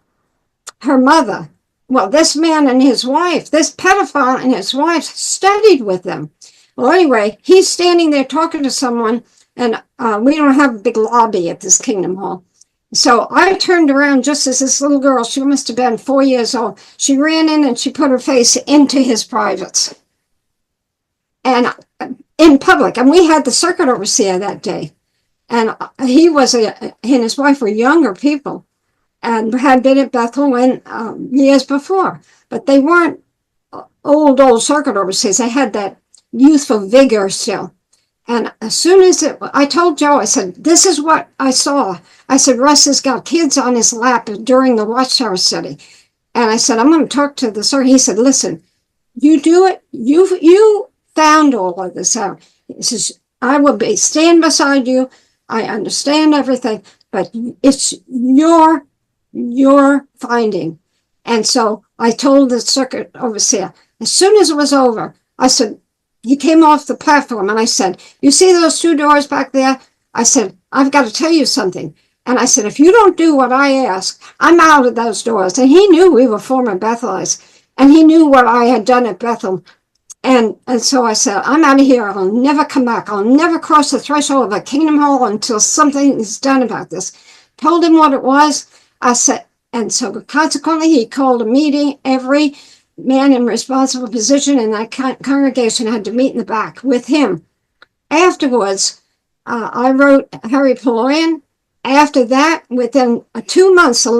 mother. Well, this man and his wife, this pedophile and his wife studied with them. Well, anyway, he's standing there talking to someone, and we don't have a big lobby at this Kingdom Hall. So I turned around just as this little girl, she must have been 4 years old, she ran in and she put her face into his privates. And in public, and we had the circuit overseer that day. And he and his wife were younger people and had been at Bethel years before. But they weren't old circuit overseers. They had that youthful vigor still. And as soon as I told Joe, I said, this is what I saw. I said, Russ has got kids on his lap during the Watchtower study. And I said, I'm going to talk to the sir. He said, listen, you do it. You found all of this out. He says, I will stand beside you. I understand everything, but it's your finding. And so I told the circuit overseer, as soon as it was over, I said, he came off the platform and I said, you see those 2 doors back there? I said, I've got to tell you something. And I said, if you don't do what I ask, I'm out of those doors. And he knew we were former Bethelites, and he knew what I had done at Bethel. And so I said, I'm out of here. I'll never come back. I'll never cross the threshold of a Kingdom Hall until something is done about this. Told him what it was. I said, and so consequently, he called a meeting. Every man in responsible position in that congregation had to meet in the back with him. Afterwards, I wrote Harry Poloyan. After that, within 2 months, a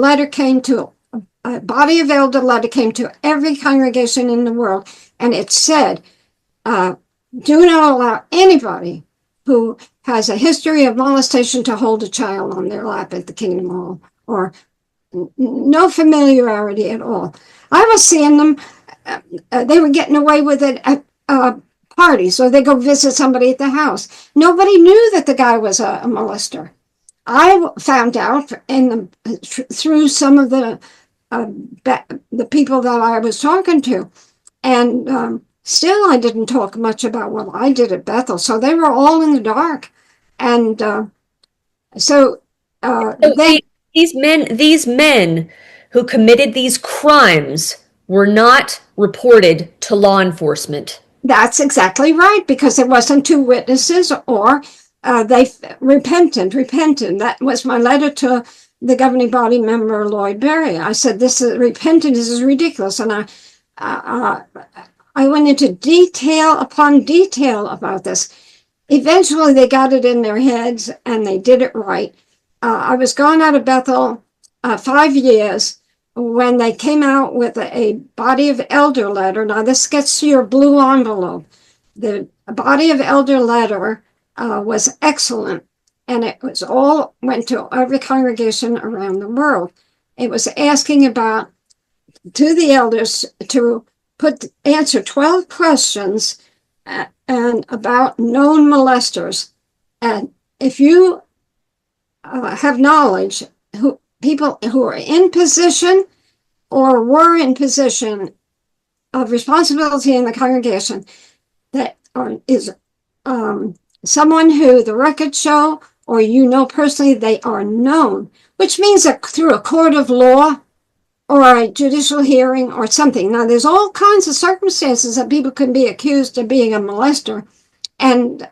body of elder letter came to every congregation in the world, and it said, do not allow anybody who has a history of molestation to hold a child on their lap at the Kingdom Hall, or no familiarity at all. I was seeing them, they were getting away with it at parties, or they go visit somebody at the house. Nobody knew that the guy was a molester. I found out through some of the people that I was talking to, and still I didn't talk much about what I did at Bethel. So they were all in the dark, and these men who committed these crimes were not reported to law enforcement. That's exactly right, because there wasn't 2 witnesses, or they repentant. That was my letter to the governing body member, Lloyd Berry. I said, this is repentant, this is ridiculous. And I went into detail upon detail about this. Eventually, they got it in their heads, and they did it right. I was gone out of Bethel 5 years when they came out with a body of elder letter. Now, this gets to your blue envelope. The body of elder letter was excellent. And it was all went to every congregation around the world. It was asking about to the elders to answer 12 questions and about known molesters. And if you have knowledge, people who are in position or were in position of responsibility in the congregation, that is someone who the records show or you know personally they are known, which means that through a court of law or a judicial hearing or something. Now, there's all kinds of circumstances that people can be accused of being a molester, and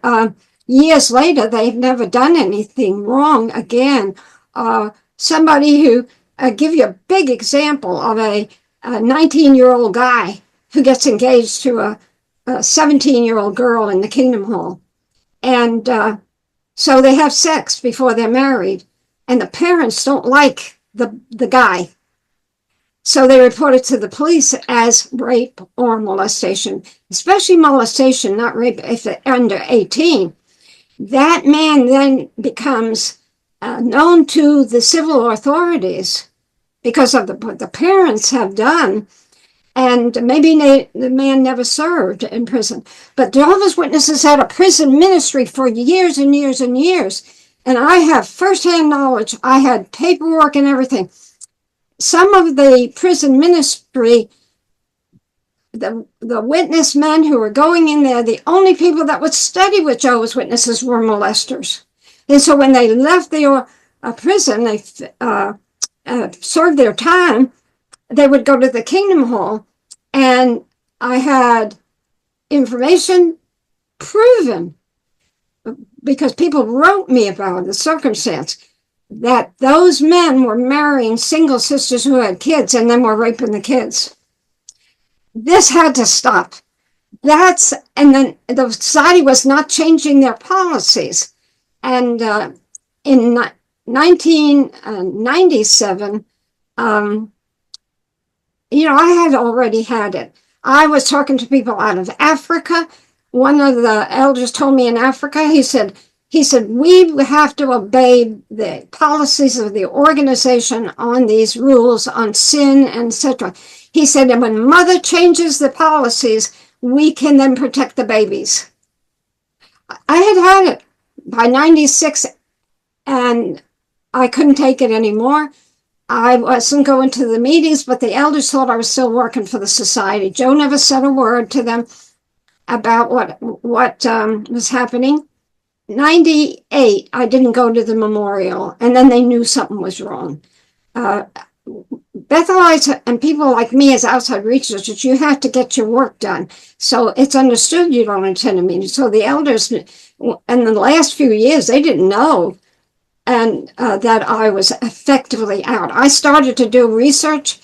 years later, they've never done anything wrong again. Somebody who, give you a big example of a 19-year-old guy who gets engaged to a 17-year-old girl in the Kingdom Hall. And so they have sex before they're married, and the parents don't like the guy. So they report it to the police as rape or molestation, especially molestation, not rape if they're under 18. That man then becomes known to the civil authorities because of what the parents have done. And maybe the man never served in prison. But Jehovah's Witnesses had a prison ministry for years and years and years. And I have firsthand knowledge. I had paperwork and everything. Some of the prison ministry, the witness men who were going in there, the only people that would study with Jehovah's Witnesses were molesters. And so when they left the prison, they served their time, they would go to the Kingdom Hall, and I had information proven, because people wrote me about the circumstance, that those men were marrying single sisters who had kids and then were raping the kids. This had to stop. And then the society was not changing their policies. And in 1997, I had already had it. I was talking to people out of Africa. One of the elders told me in Africa, he said, we have to obey the policies of the organization on these rules on sin, etc. He said, and when mother changes the policies, we can then protect the babies. I had it by 96, and I couldn't take it anymore. I wasn't going to the meetings, but the elders thought I was still working for the society. Joe never said a word to them about what was happening. 98, I didn't go to the memorial, and then they knew something was wrong. Bethelites and people like me as outside researchers, you have to get your work done. So it's understood you don't attend a meeting. So the elders, in the last few years, they didn't know and that I was effectively out. I started to do research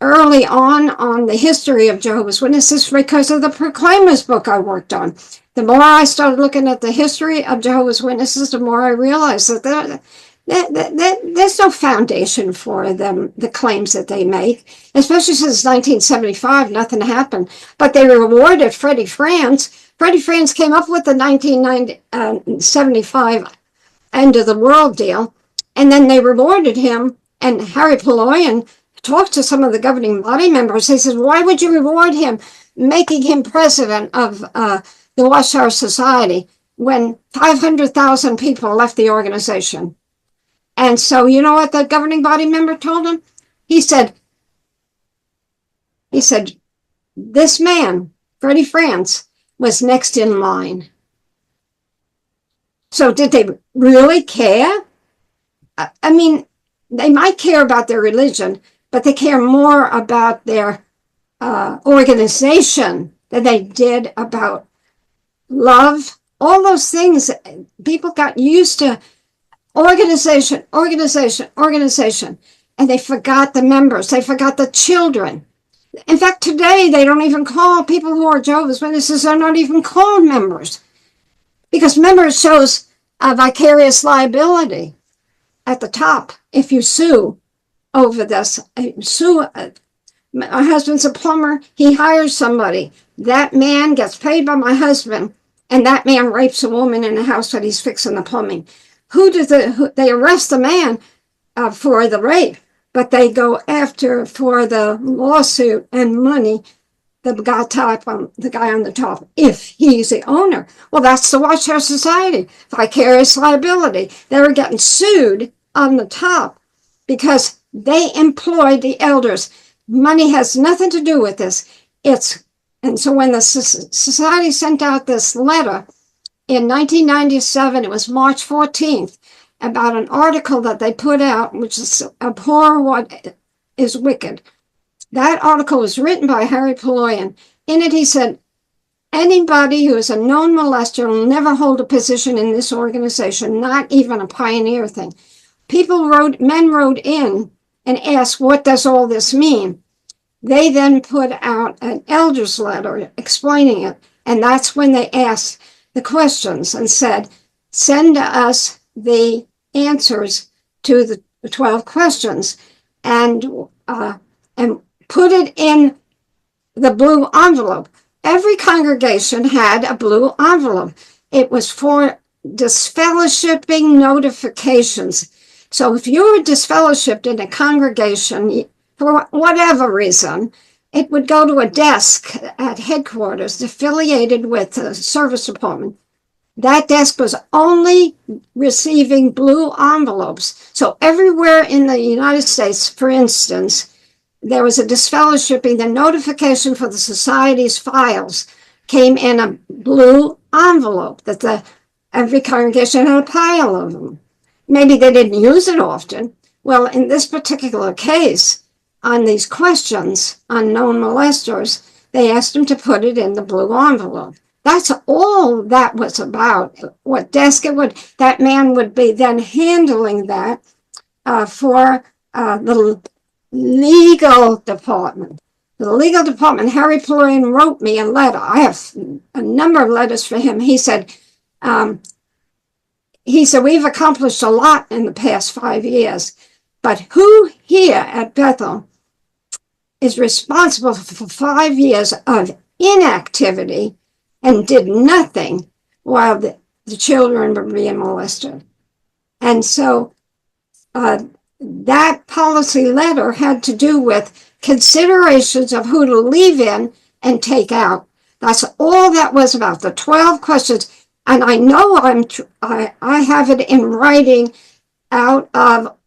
early on the history of Jehovah's Witnesses because of the Proclaimers book I worked on. The more I started looking at the history of Jehovah's Witnesses, the more I realized that there's no foundation for them, the claims that they make, especially since 1975, nothing happened. But they rewarded Freddie Franz. Freddie Franz came up with the 1975 end of the world deal, and then they rewarded him, and Harry Poloyan talked to some of the governing body members. He says, why would you reward him, making him president of the Watchtower Society when 500,000 people left the organization? And so, you know what the governing body member told him? He said, this man, Freddie Franz, was next in line. So did they really care? I mean, they might care about their religion, but they care more about their organization than they did about love. All those things, people got used to organization, and they forgot the members. They forgot the children. In fact, today, they don't even call people who are Jehovah's Witnesses, are not even called members, because members shows a vicarious liability at the top if you sue over this. My husband's a plumber. He hires somebody. That man gets paid by my husband and that man rapes a woman in a house that he's fixing the plumbing. They arrest the man for the rape, but they go after for the lawsuit and money the guy on the top, if he's the owner. Well, that's the Watchtower Society, vicarious liability. They were getting sued on the top because they employed the elders. Money has nothing to do with this. And so when the society sent out this letter in 1997, it was March 14th, about an article that they put out, which is Abhor What is Wicked. That article was written by Harry Paloyan. In it, he said, anybody who is a known molester will never hold a position in this organization, not even a pioneer thing. Men wrote in and asked, what does all this mean? They then put out an elder's letter explaining it. And that's when they asked the questions and said, send us the answers to the 12 questions and put it in the blue envelope. Every congregation had a blue envelope. It was for disfellowshipping notifications. So if you were disfellowshipped in a congregation, for whatever reason, it would go to a desk at headquarters affiliated with the service department. That desk was only receiving blue envelopes. So everywhere in the United States, for instance, there was a disfellowshipping. The notification for the society's files came in a blue envelope that every congregation had a pile of them. Maybe they didn't use it often. Well, in this particular case, on these questions on known molesters, they asked them to put it in the blue envelope. That's all that was about. What desk it would, that man would be then handling that for the legal department. The legal department, Harry Paloyan wrote me a letter. I have a number of letters for him. He said, we've accomplished a lot in the past 5 years, but who here at Bethel is responsible for 5 years of inactivity and did nothing while the children were being molested? And so that policy letter had to do with considerations of who to leave in and take out. That's all that was about, the 12 questions. And I know I have it in writing out of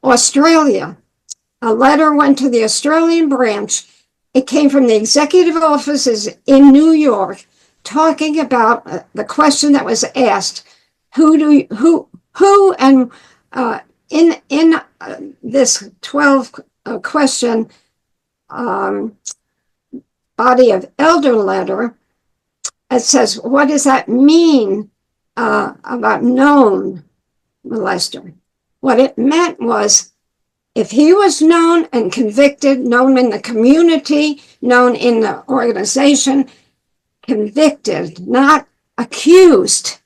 Australia. A letter went to the Australian branch. It came from the executive offices in New York, talking about the question that was asked: in this 12 question body of elder letter, it says, what does that mean about known molester? What it meant was, if he was known and convicted, known in the community, known in the organization, convicted, not accused.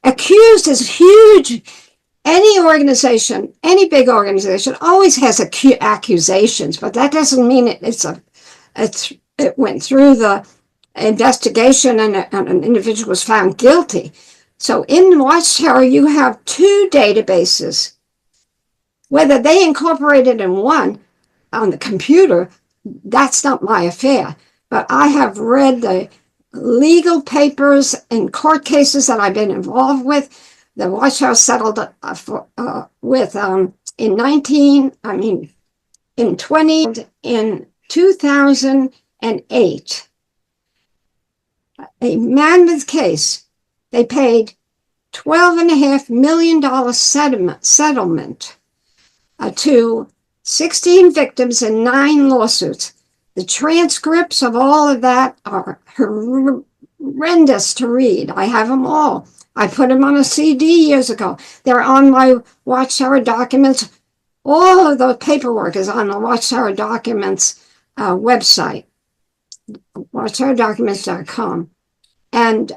Accused is huge. Any organization, any big organization always has accusations, but that doesn't mean it went through the investigation and an individual was found guilty. So in Watchtower, you have two databases. Whether they incorporate it in one on the computer, that's not my affair. But I have read the legal papers and court cases that I've been involved with. The Watchtower settled in 2008. A mammoth case. They paid $12.5 million settlement to 16 victims and 9 lawsuits. The transcripts of all of that are horrendous to read. I have them all. I put them on a CD years ago. They're on my Watchtower documents. All of the paperwork is on the Watchtower documents website, watchtowerdocuments.com. And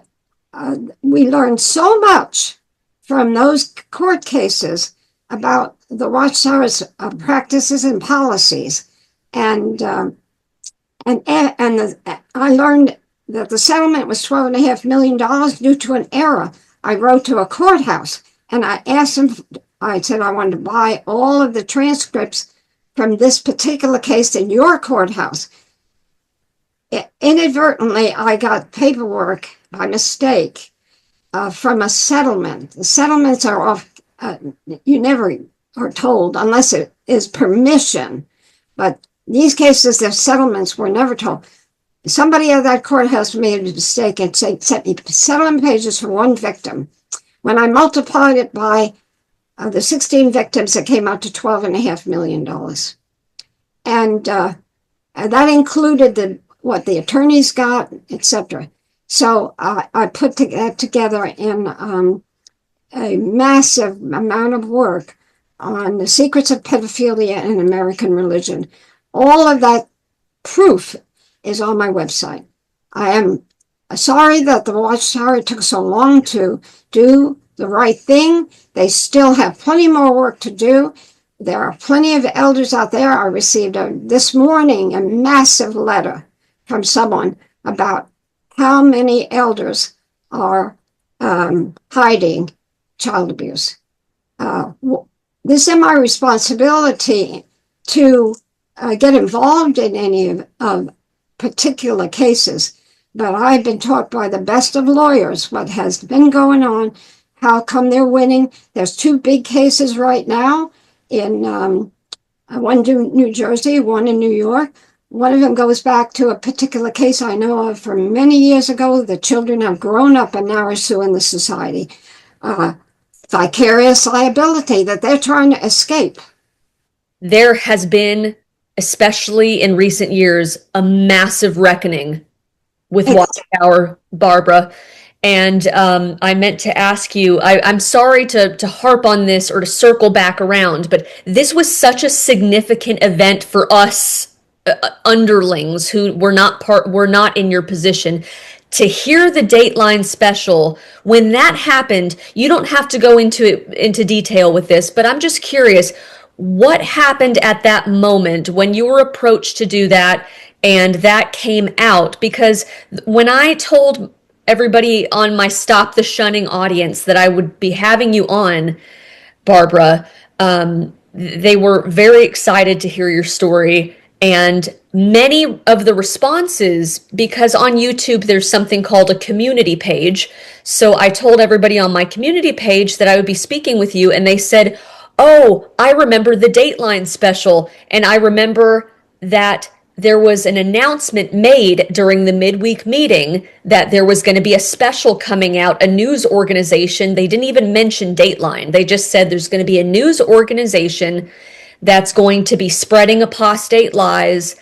we learned so much from those court cases about the Watchtower's practices and policies. I learned that the settlement was $12.5 million due to an error. I wrote to a courthouse and I asked them, I said I wanted to buy all of the transcripts from this particular case in your courthouse. Inadvertently, I got paperwork by mistake from a settlement. The settlements are off, you never are told unless it is permission. But these cases, the settlements were never told. Somebody at that courthouse made a mistake and sent me settlement pages for one victim. When I multiplied it by the 16 victims, it came out to $12.5 million. And that included what the attorneys got, etc. So I put that together in a massive amount of work on the secrets of pedophilia and American religion. All of that proof is on my website. I am sorry that the Watchtower took so long to do the right thing. They still have plenty more work to do. There are plenty of elders out there. I received this morning a massive letter from someone about how many elders are hiding child abuse. This is my responsibility to get involved in any of particular cases, but I've been taught by the best of lawyers what has been going on, how come they're winning. There's two big cases right now in one in New Jersey, one in New York. One of them goes back to a particular case I know of from many years ago. The children have grown up and now are suing the society. Vicarious liability that they're trying to escape. There has been, especially in recent years, a massive reckoning with Watchtower, Barbara. And I meant to ask you, I'm sorry to harp on this or to circle back around, but this was such a significant event for us underlings who were not in your position. To hear the Dateline special, when that happened, you don't have to go into detail with this, but I'm just curious, what happened at that moment when you were approached to do that and that came out? Because when I told everybody on my Stop the Shunning audience that I would be having you on, Barbara, they were very excited to hear your story. And many of the responses, because on YouTube there's something called a community page. So I told everybody on my community page that I would be speaking with you, and they said, "Oh, I remember the Dateline special, and I remember that there was an announcement made during the midweek meeting that there was going to be a special coming out, a news organization." They didn't even mention Dateline. They just said there's going to be a news organization that's going to be spreading apostate lies.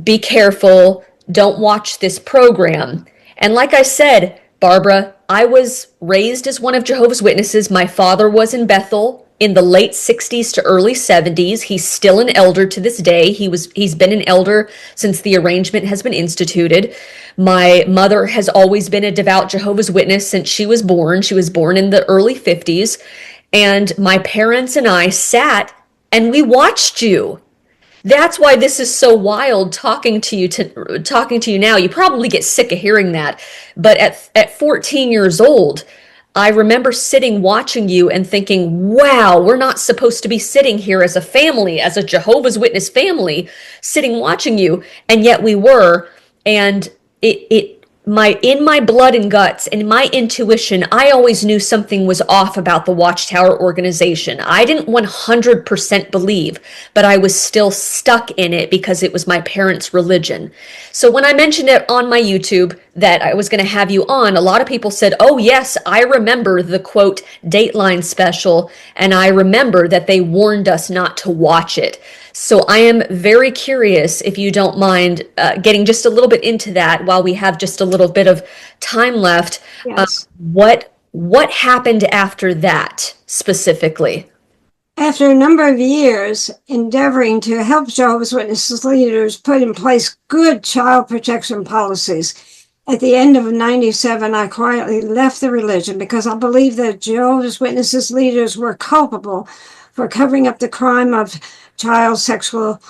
Be careful. Don't watch this program. And like I said, Barbara, I was raised as one of Jehovah's Witnesses. My father was in Bethel in the late 60s to early 70s. He's still an elder to this day. He's been an elder since the arrangement has been instituted. My mother has always been a devout Jehovah's Witness since she was born. She was born in the early 50s. And my parents and I sat and we watched you. That's why this is so wild talking to you now. You probably get sick of hearing that. But at 14 years old, I remember sitting watching you and thinking, wow, we're not supposed to be sitting here as a family, as a Jehovah's Witness family, sitting watching you, and yet we were. And in my blood and guts and my intuition, I always knew something was off about the Watchtower organization. I didn't 100% believe, but I was still stuck in it because it was my parents' religion. So when I mentioned it on my YouTube that I was going to have you on, a lot of people said, "Oh yes, I remember the quote Dateline special, and I remember that they warned us not to watch it." So I am very curious, if you don't mind getting just a little bit into that while we have just a little bit of time left. Yes. What happened after that specifically? After a number of years endeavoring to help Jehovah's Witnesses leaders put in place good child protection policies, at the end of 97, I quietly left the religion because I believed that Jehovah's Witnesses leaders were culpable for covering up the crime of child sexual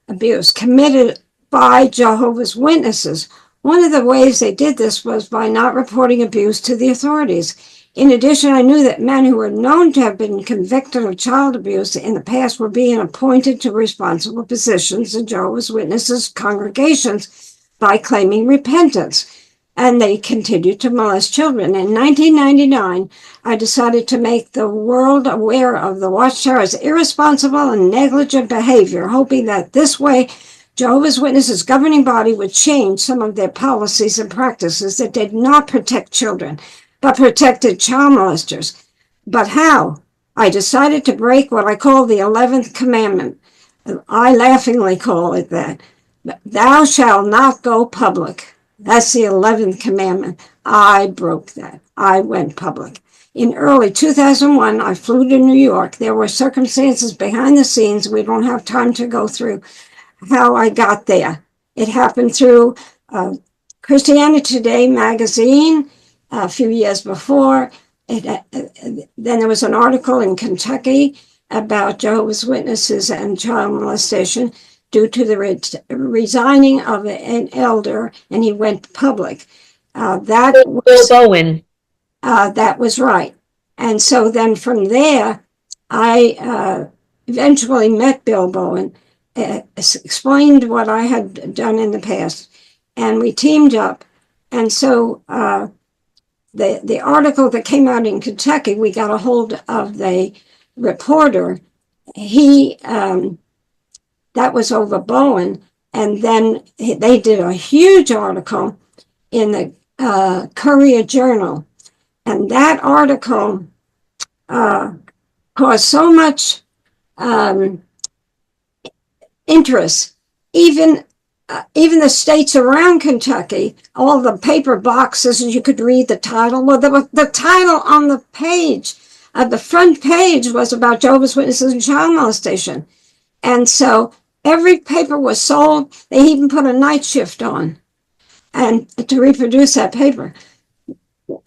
abuse committed by Jehovah's Witnesses. One of the ways they did this was by not reporting abuse to the authorities. In addition, I knew that men who were known to have been convicted of child abuse in the past were being appointed to responsible positions in Jehovah's Witnesses congregations by claiming repentance, and they continued to molest children. In 1999, I decided to make the world aware of the Watchtower's irresponsible and negligent behavior, hoping that this way Jehovah's Witnesses governing body would change some of their policies and practices that did not protect children, but protected child molesters. But how? I decided to break what I call the 11th commandment. I laughingly call it that. Thou shalt not go public. That's the 11th commandment. I broke that. I went public. In early 2001, I flew to New York. There were circumstances behind the scenes we don't have time to go through how I got there. It happened through Christianity Today magazine a few years before. Then there was an article in Kentucky about Jehovah's Witnesses and child molestation due to the resigning of an elder, and he went public. Bill Bowen. That was right. And so then from there, I eventually met Bill Bowen, explained what I had done in the past, and we teamed up. And so the article that came out in Kentucky, we got a hold of the reporter. That was over Bowen, and then they did a huge article in the Courier Journal, and that article caused so much interest. Even the states around Kentucky, all the paper boxes, and you could read the title. Well, the title on the page, the front page, was about Jehovah's Witnesses and child molestation. And so every paper was sold. They even put a night shift on and to reproduce that paper.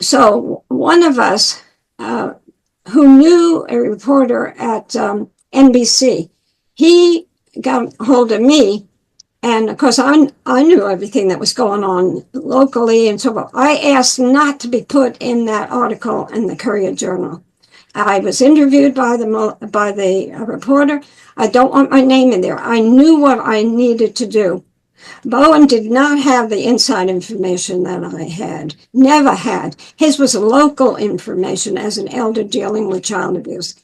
So one of us who knew a reporter at NBC, he got hold of me. And of course, I knew everything that was going on locally. And so I asked not to be put in that article in the Courier Journal. I was interviewed by the reporter. I don't want my name in there. I knew what I needed to do. Bowen did not have the inside information that I had, never had. His was local information as an elder dealing with child abuse.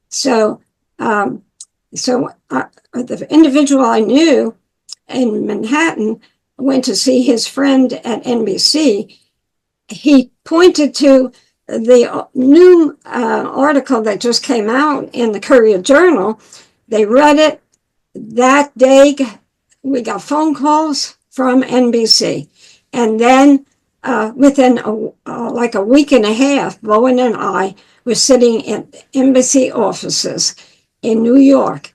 So the individual I knew in Manhattan went to see his friend at NBC. He pointed to the new article that just came out in the Courier Journal. They read it. That day, we got phone calls from NBC. And then within like a week and a half, Bowen and I were sitting in embassy offices in New York.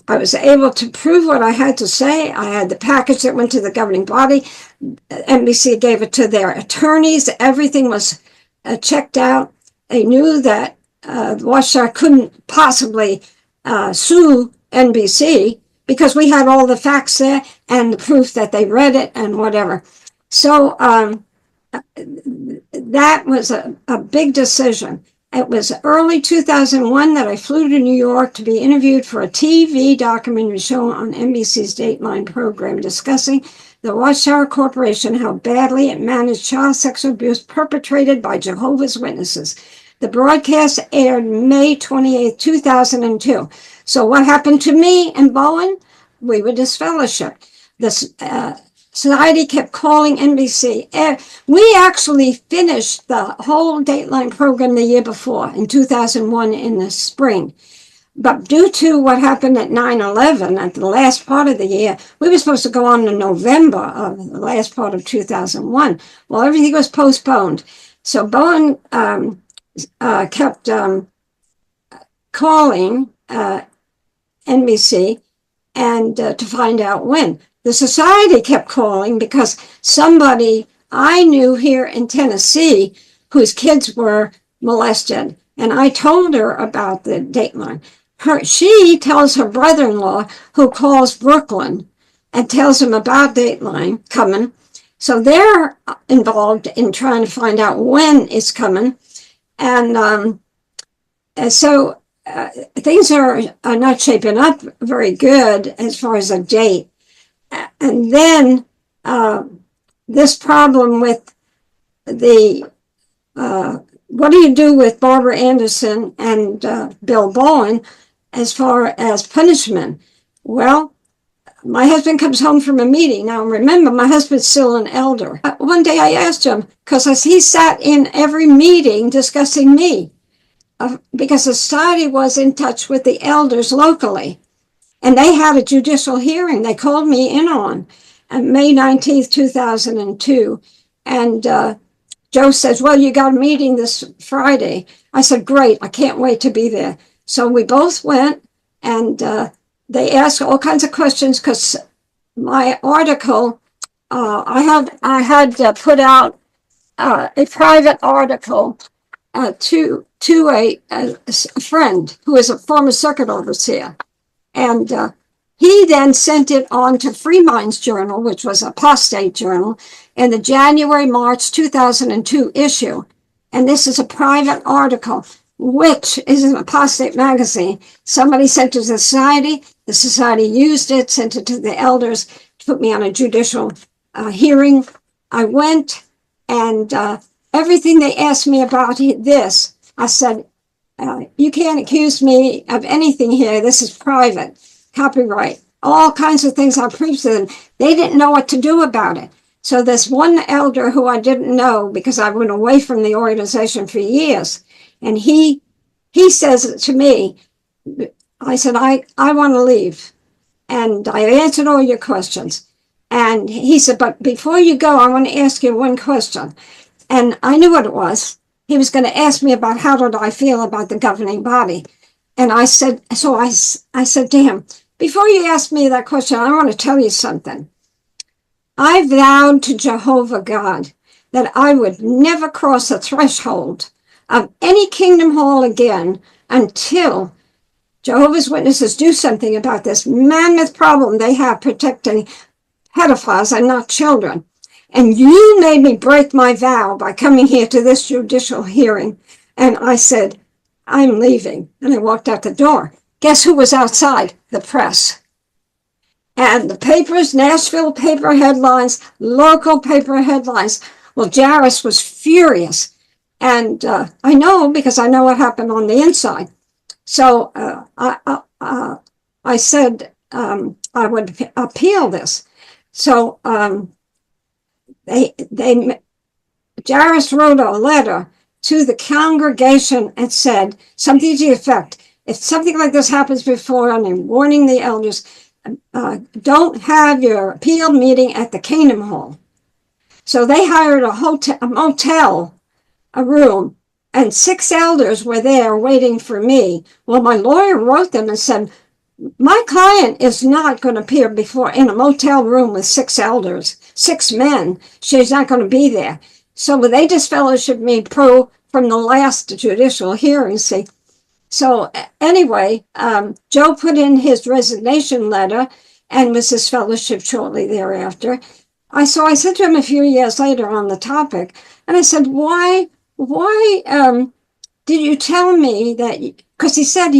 I was able to prove what I had to say. I had the package that went to the governing body. NBC gave it to their attorneys. Everything was checked out. They knew that Watchtower couldn't possibly sue NBC because we had all the facts there and the proof that they read it and whatever. So that was a big decision. It was early 2001 that I flew to New York to be interviewed for a TV documentary show on NBC's Dateline program discussing the Watchtower Corporation, how badly it managed child sexual abuse perpetrated by Jehovah's Witnesses. The broadcast aired May 28, 2002. So what happened to me and Bowen? We were disfellowshipped. The society kept calling NBC. We actually finished the whole Dateline program the year before, in 2001 in the spring. But due to what happened at 9/11, at the last part of the year, we were supposed to go on in November of the last part of 2001. Well, everything was postponed. So Bowen kept calling NBC and to find out when. The society kept calling because somebody I knew here in Tennessee whose kids were molested. And I told her about the Dateline. She tells her brother-in-law, who calls Brooklyn and tells him about Dateline coming. So they're involved in trying to find out when it's coming. And so things are not shaping up very good as far as a date. And then this problem with the what do you do with Barbara Anderson and Bill Bowen as far as punishment? Well, my husband comes home from a meeting. Now, remember, my husband's still an elder. One day I asked him, because he sat in every meeting discussing me, because the society was in touch with the elders locally. And they had a judicial hearing they called me in on May 19th, 2002. And Joe says, well, you got a meeting this Friday. I said, great, I can't wait to be there. So we both went, and they asked all kinds of questions, because my article, I had put out a private article to a friend who is a former circuit overseer. And he then sent it on to Free Minds Journal, which was a apostate journal, in the January-March 2002 issue. And this is a private article, which is an apostate magazine. Somebody sent it to the society used it, sent it to the elders, put me on a judicial hearing. I went, and everything they asked me about this, I said, you can't accuse me of anything here. This is private, copyright, all kinds of things I proved to them. They didn't know what to do about it. So this one elder who I didn't know, because I went away from the organization for years, and he says to me, I said, I want to leave. And I answered all your questions. And he said, but before you go, I want to ask you one question. And I knew what it was. He was going to ask me about how did I feel about the governing body. And I said, I said to him, before you ask me that question, I want to tell you something. I vowed to Jehovah God that I would never cross the threshold of any kingdom hall again until Jehovah's Witnesses do something about this mammoth problem they have protecting pedophiles and not children. And you made me break my vow by coming here to this judicial hearing. And I said, I'm leaving. And I walked out the door. Guess who was outside? The press. And the papers, Nashville paper headlines, local paper headlines. Well, Jairus was furious. And I know, because I know what happened on the inside. So I said I would appeal this. So Jairus wrote a letter to the congregation and said something to the effect, if something like this happens before, and I'm warning the elders, don't have your appeal meeting at the Kingdom Hall. So they hired a motel, a room, and 6 elders were there waiting for me. Well, my lawyer wrote them and said, my client is not going to appear before in a motel room with 6 elders, 6 men. She's not going to be there. So they disfellowshipped me from the last judicial hearing, see. So anyway, Joe put in his resignation letter and was disfellowshipped shortly thereafter. I said to him a few years later on the topic, and I said, why did you tell me that? Because he said,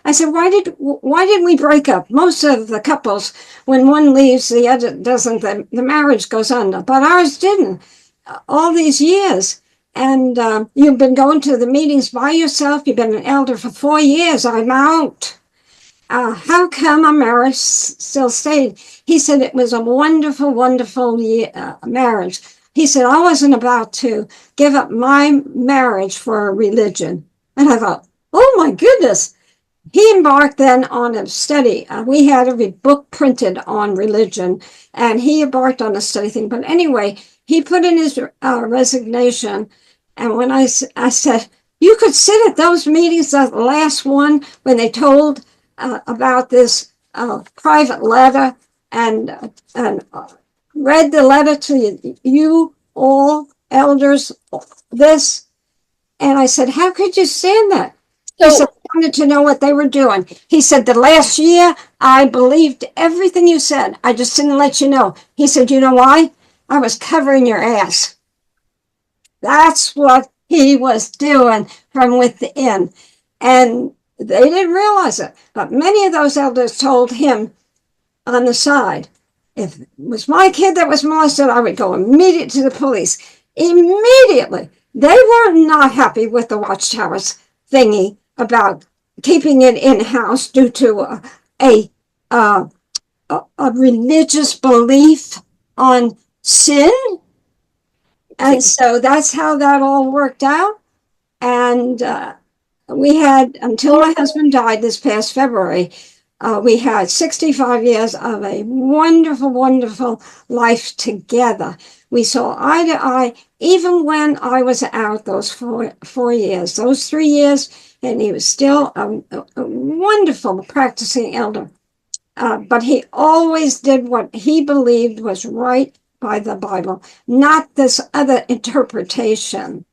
I said, why did we break up? Most of the couples, when one leaves, the other doesn't. The marriage goes under, but ours didn't. All these years, and you've been going to the meetings by yourself. You've been an elder for 4 years. I'm out. How come our marriage still stayed? He said it was a wonderful, wonderful marriage. He said, I wasn't about to give up my marriage for a religion. And I thought, oh my goodness. He embarked then on a study. We had every book printed on religion, and he embarked on a study thing. But anyway, he put in his resignation. And when I said, you could sit at those meetings, that last one, when they told about this private letter, and read the letter to you all elders, this. And I said, how could you stand that? He said, I wanted to know what they were doing. He said, the last year, I believed everything you said. I just didn't let you know. He said, you know why? I was covering your ass. That's what he was doing from within. And they didn't realize it. But many of those elders told him on the side, if it was my kid that was molested, I would go immediately to the police. Immediately. They were not happy with the Watchtower's thingy about keeping it in-house due to a religious belief on sin. And so that's how that all worked out. And we had, until my husband died this past February, we had 65 years of a wonderful, wonderful life together. We saw eye to eye, even when I was out those four years, those 3 years, and he was still a wonderful practicing elder. But he always did what he believed was right by the Bible, not this other interpretation.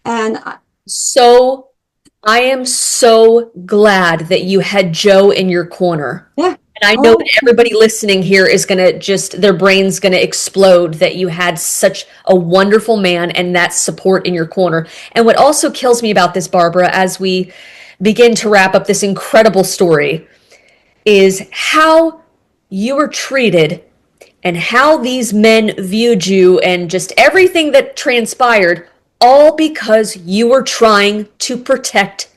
And So I am so glad that you had Joe in your corner. yeah. And I know that everybody listening here is going to just, their brain's going to explode that you had such a wonderful man and that support in your corner. And what also kills me about this, Barbara, as we begin to wrap up this incredible story, is how you were treated and how these men viewed you and just everything that transpired, all because you were trying to protect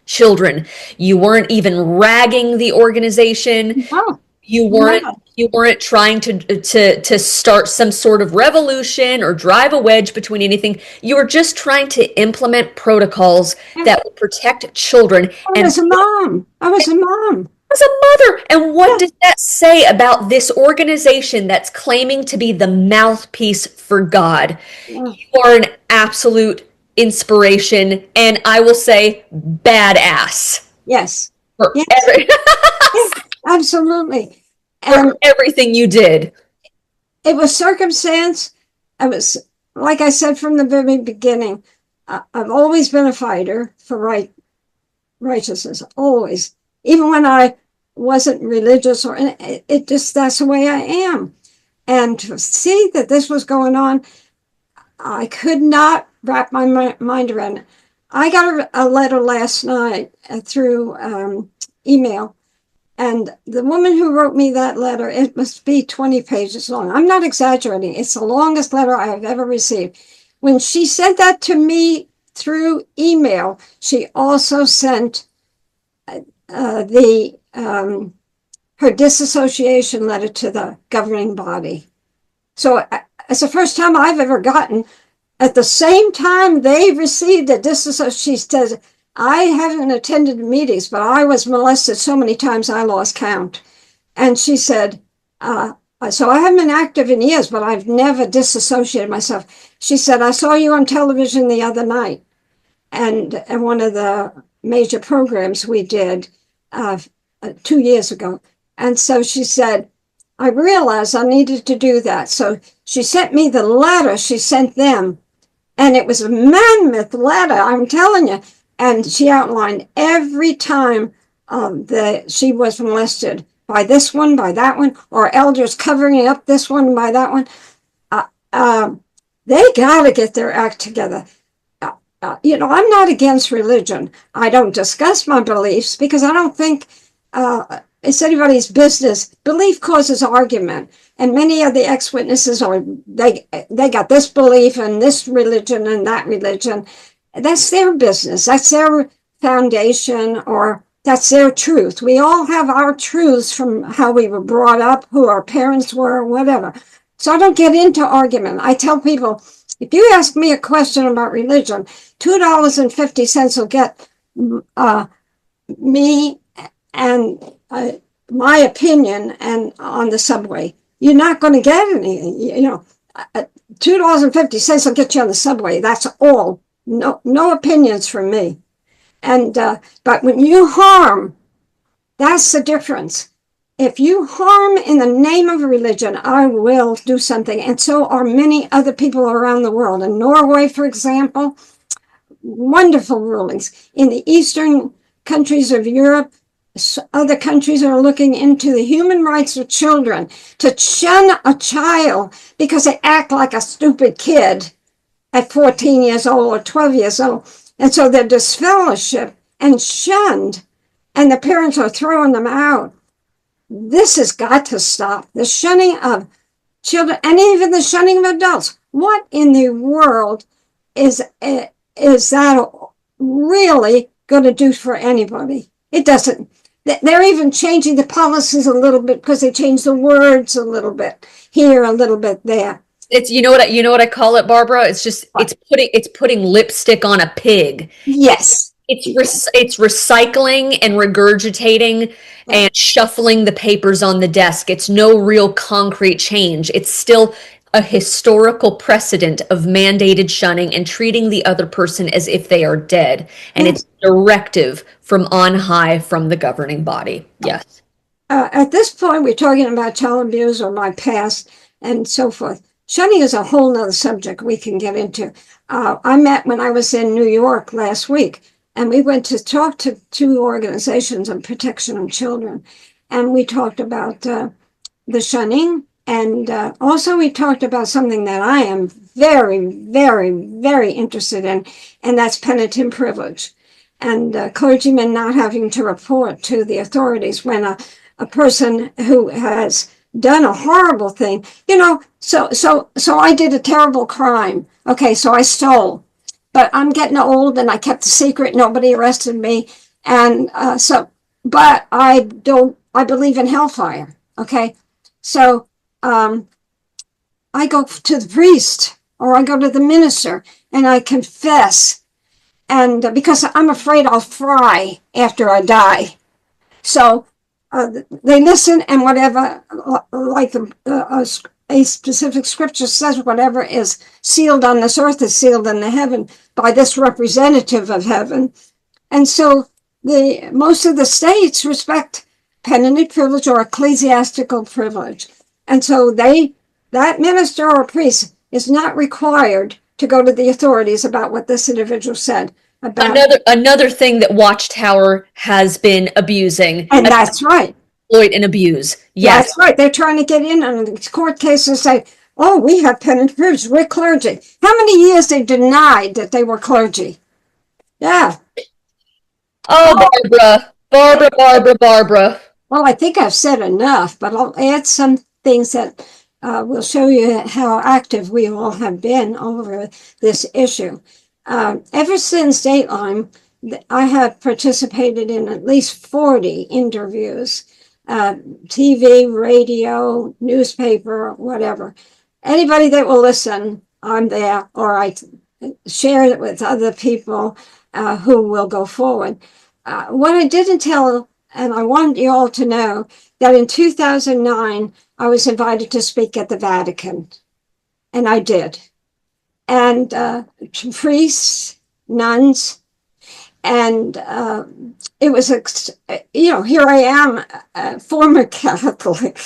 children. You weren't even ragging the organization. Oh, You weren't trying to start some sort of revolution or drive a wedge between anything. You were just trying to implement protocols that would protect children. I was a mom. I was a mom. As a mother. And what does that say about this organization that's claiming to be the mouthpiece for God? Yeah. You are an absolute inspiration, and I will say badass. Yes. For, Yes. Yes, absolutely. And for everything you did. it was circumstance. I was, like I said from the very beginning, I've always been a fighter for righteousness, always. Even when I wasn't religious, or it just, that's the way I am. And to see that this was going on, I could not wrap my mind around it. I got a letter last night through email, and the woman who wrote me that letter, it must be 20 pages long. I'm not exaggerating. It's the longest letter I have ever received. When she sent that to me through email, she also sent her disassociation letter to the governing body. So it's the first time I've ever gotten, at the same time they received a disassociation. She says, I haven't attended meetings, but I was molested so many times I lost count. And she said, so I haven't been active in years, but I've never disassociated myself. She said, I saw you on television the other night, and one of the major programs we did 2 years ago. And so she said, I realized I needed to do that. So she sent me the letter she sent them. And it was a mammoth letter, I'm telling you. And she outlined every time that she was molested by this one, by that one, or elders covering up this one by that one. They got to get their act together. I'm not against religion. I don't discuss my beliefs because I don't think it's anybody's business. Belief causes argument. And many of the ex-witnesses they got this belief and this religion and that religion. That's their business. That's their foundation, or that's their truth. We all have our truths from how we were brought up, who our parents were, whatever. So I don't get into argument. I tell people, if you ask me a question about religion, $2.50 will get me and my opinion and on the subway. You're not going to get any, $2.50 will get you on the subway. That's all. No opinions from me. And but when you harm, that's the difference. If you harm in the name of a religion, I will do something. And so are many other people around the world. In Norway, for example, wonderful rulings. In the eastern countries of Europe, other countries are looking into the human rights of children. To shun a child because they act like a stupid kid at 14 years old or 12 years old. And so they're disfellowshipped and shunned, and the parents are throwing them out. This has got to stop. The shunning of children and even the shunning of adults. What in the world is that really going to do for anybody? It doesn't. They're even changing the policies a little bit because they change the words a little bit here, a little bit there. It's you know what I call it, Barbara? It's just it's putting lipstick on a pig. Yes. It's recycling and regurgitating and shuffling the papers on the desk. It's no real concrete change. It's still a historical precedent of mandated shunning and treating the other person as if they are dead. And it's a directive from on high from the governing body. Yes. At this point, we're talking about child abuse or my past and so forth. Shunning is a whole nother subject we can get into. I met when I was in New York last week, and we went to talk to two organizations on protection of children. And we talked about the shunning. And also we talked about something that I am very, very, very interested in, and that's penitent privilege. And clergymen not having to report to the authorities when a person who has done a horrible thing, so I did a terrible crime. Okay, so I stole. But I'm getting old and I kept a secret. Nobody arrested me. And but I believe in hellfire. Okay. So I go to the priest or I go to the minister and I confess. And because I'm afraid I'll fry after I die. So they listen, and whatever, like a specific scripture says, whatever is sealed on this earth is sealed in the heaven by this representative of heaven. And so most of the states respect penitent privilege or ecclesiastical privilege. And so that minister or priest is not required to go to the authorities about what this individual said. About Another thing that Watchtower has been abusing. And that's right. Exploit and abuse. Yes. That's right. They're trying to get in on these court cases and say, oh, we have penitent privilege. We're clergy. How many years they denied that they were clergy? Yeah. Oh, Barbara. Well, I think I've said enough, but I'll add some things that will show you how active we all have been over this issue. Ever since Dateline, I have participated in at least 40 interviews, TV, radio, newspaper, whatever. Anybody that will listen, I'm there, or I share it with other people who will go forward. What I didn't tell, and I want you all to know, that in 2009, I was invited to speak at the Vatican, and I did. And priests, nuns, and it was, here I am, a former Catholic.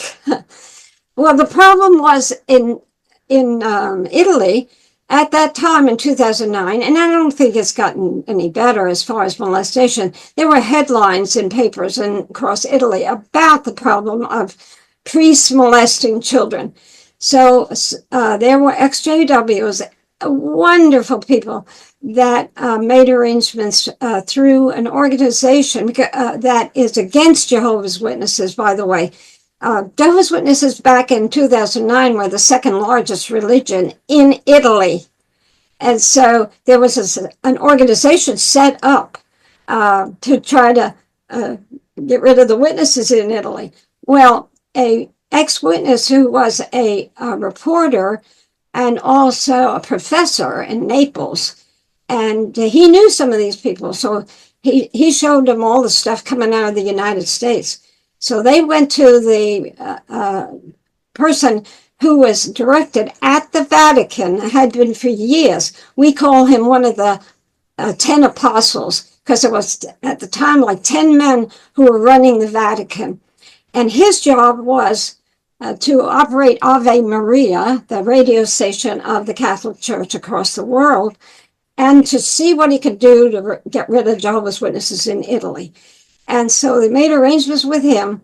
Well, the problem was in Italy at that time in 2009, and I don't think it's gotten any better as far as molestation. There were headlines in papers across Italy about the problem of priests molesting children. So there were XJWs, wonderful people that made arrangements through an organization that is against Jehovah's Witnesses, by the way. Jehovah's Witnesses back in 2009 were the second largest religion in Italy. And so there was an organization set up to try to get rid of the witnesses in Italy. Well, a ex-witness who was a reporter and also a professor in Naples, and he knew some of these people. So he showed them all the stuff coming out of the United States. So they went to the person who was directed at the Vatican, had been for years. We call him one of the 10 apostles, because it was at the time like 10 men who were running the Vatican. And his job was to operate Ave Maria, the radio station of the Catholic Church across the world, and to see what he could do to get rid of Jehovah's Witnesses in Italy. And so they made arrangements with him,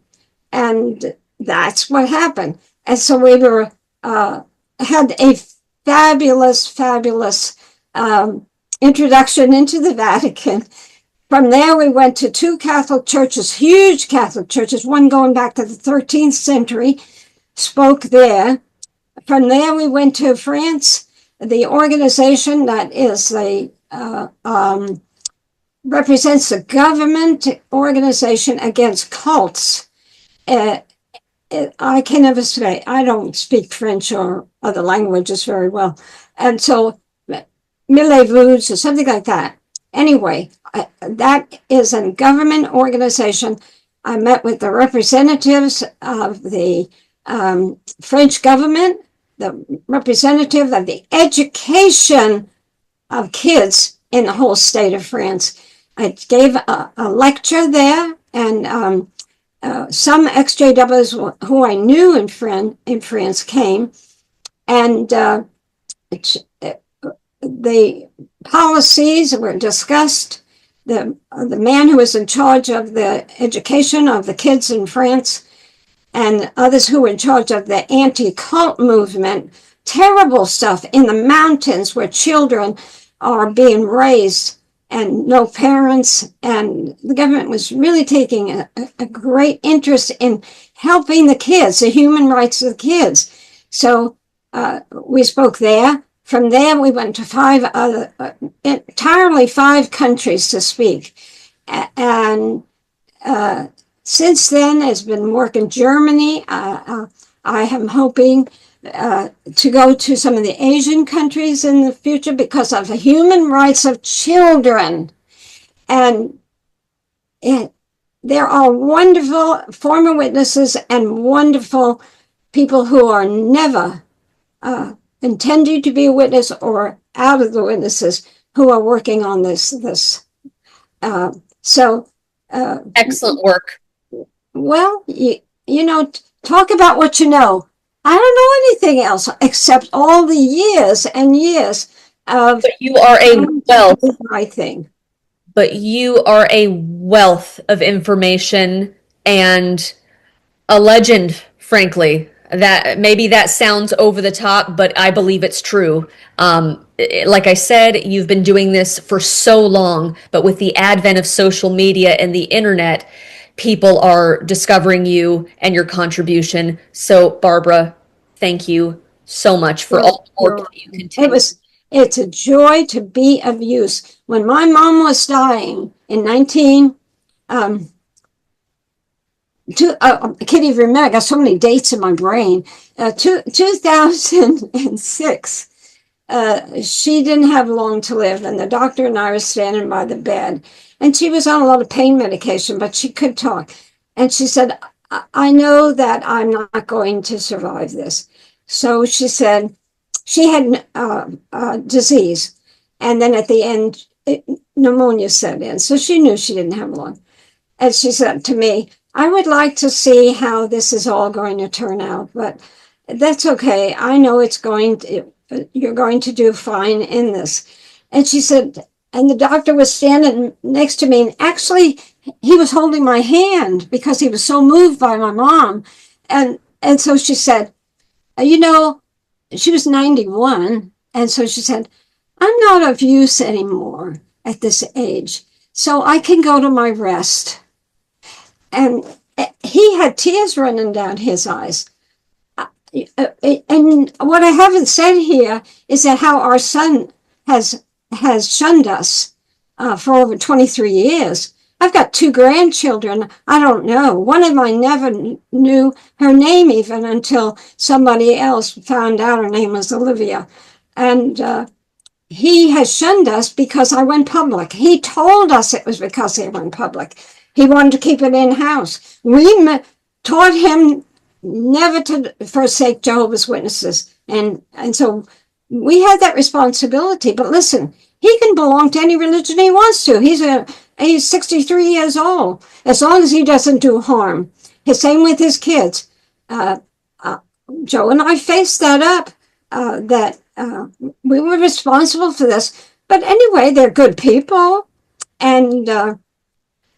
and that's what happened. And so we were had a fabulous introduction into the Vatican. From there, we went to two Catholic churches, huge Catholic churches, one going back to the 13th century, spoke there. From there, we went to France, the organization that is the represents the government organization against cults. I can never say, I don't speak French or other languages very well. And so, Milez-vous or something like that. Anyway, that is a government organization. I met with the representatives of the French government, the representative of the education of kids in the whole state of France. I gave a lecture there, and some XJWs who I knew in France came, and the policies were discussed. The man who was in charge of the education of the kids in France and others who were in charge of the anti-cult movement, terrible stuff in the mountains where children are being raised and no parents, and the government was really taking a great interest in helping the kids, the human rights of the kids. So we spoke there. From there, we went to entirely five countries to speak. And since then, it's been work in Germany. I am hoping to go to some of the Asian countries in the future because of the human rights of children. And there are wonderful former witnesses and wonderful people who are never intending to be a witness or out of the witnesses who are working on this. Excellent work. Well, you know, talk about what you know. I don't know anything else except all the years and years of. But you are a wealth. I think. But you are a wealth of information and a legend, frankly. That maybe that sounds over the top, but I believe it's true. Like I said, you've been doing this for so long, but with the advent of social media and the internet, people are discovering you and your contribution. So, Barbara, thank you so much for all the work that you continue. It's a joy to be of use. When my mom was dying in I can't even remember. I got so many dates in my brain. 2006. She didn't have long to live, and the doctor and I were standing by the bed, and she was on a lot of pain medication, but she could talk. And she said, I know that I'm not going to survive this. So she said she had disease, and then at the end, pneumonia set in. So she knew she didn't have long. And she said to me, I would like to see how this is all going to turn out, but that's okay. I know you're going to do fine in this. And she said, and the doctor was standing next to me, and actually he was holding my hand because he was so moved by my mom. And so she said, you know, she was 91. And so she said, I'm not of use anymore at this age, so I can go to my rest. And he had tears running down his eyes. And what I haven't said here is that how our son has shunned us for over 23 years. I've got two grandchildren. I don't know. One of them I never knew her name even until somebody else found out her name was Olivia. And he has shunned us because I went public. He told us it was because he went public. He wanted to keep it in-house. We taught him never to forsake Jehovah's Witnesses. And so we had that responsibility. But listen, he can belong to any religion he wants to. He's 63 years old, as long as he doesn't do harm. The same with his kids. Joe and I faced that up, that we were responsible for this. But anyway, they're good people. And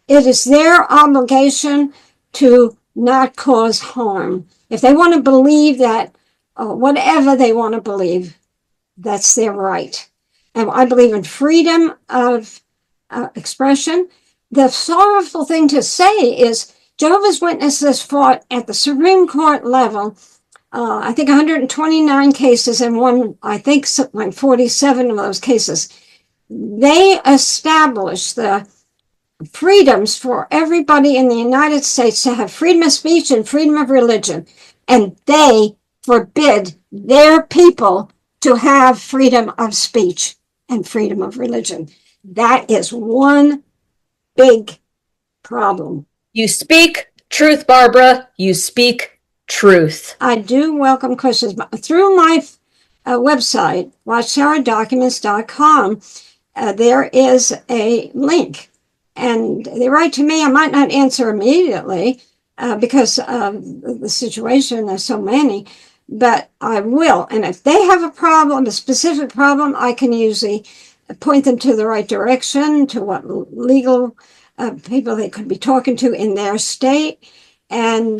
It is their obligation to not cause harm. If they want to believe that, whatever they want to believe, that's their right. And I believe in freedom of expression. The sorrowful thing to say is Jehovah's Witnesses fought at the Supreme Court level, I think 129 cases, and won, I think, like 47 of those cases. They established the freedoms for everybody in the United States to have freedom of speech and freedom of religion. And they forbid their people to have freedom of speech and freedom of religion. That is one big problem. You speak truth, Barbara. You speak truth. I do welcome questions through my website, watchtowerdocuments.com. There is a link, and they write to me. I might not answer immediately because of the situation. There's so many, but I will. And if they have a problem, a specific problem, I can usually point them to the right direction, to what legal people they could be talking to in their state, and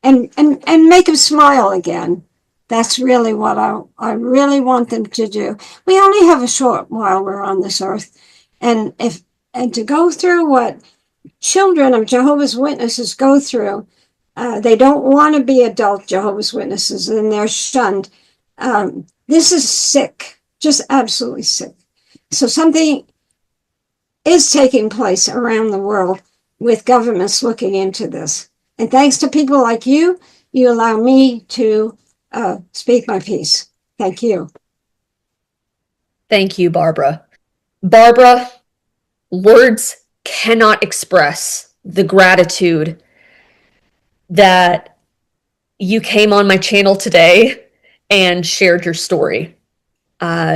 make them smile again. That's really what I really want them to do. We only have a short while we're on this earth, and to go through what children of Jehovah's Witnesses go through, they don't want to be adult Jehovah's Witnesses, and they're shunned. This is sick, just absolutely sick. So something is taking place around the world with governments looking into this. And thanks to people like you, you allow me to speak my piece. Thank you. Thank you, Barbara. Barbara, words cannot express the gratitude that you came on my channel today and shared your story.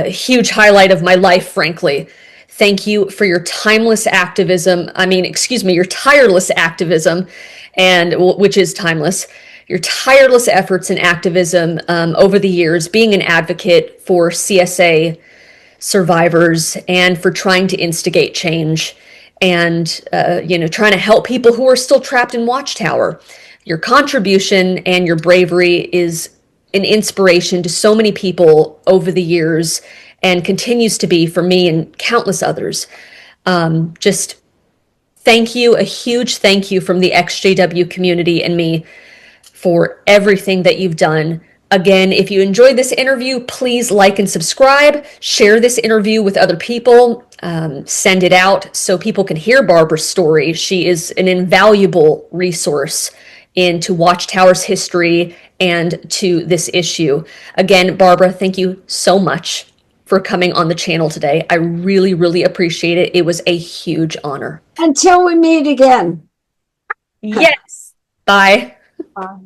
Huge highlight of my life, frankly. Thank you for your timeless activism. Your tireless activism, and which is timeless. Your tireless efforts in activism over the years, being an advocate for CSA survivors and for trying to instigate change and, trying to help people who are still trapped in Watchtower. Your contribution and your bravery is an inspiration to so many people over the years and continues to be for me and countless others. Just thank you, a huge thank you from the XJW community and me for everything that you've done. Again, if you enjoyed this interview, please like and subscribe, share this interview with other people, send it out so people can hear Barbara's story. She is an invaluable resource into Watchtower's history and to this issue. Again, Barbara, thank you so much for coming on the channel today. I really, really appreciate it. It was a huge honor. Until we meet again. Yes. Bye. Bye.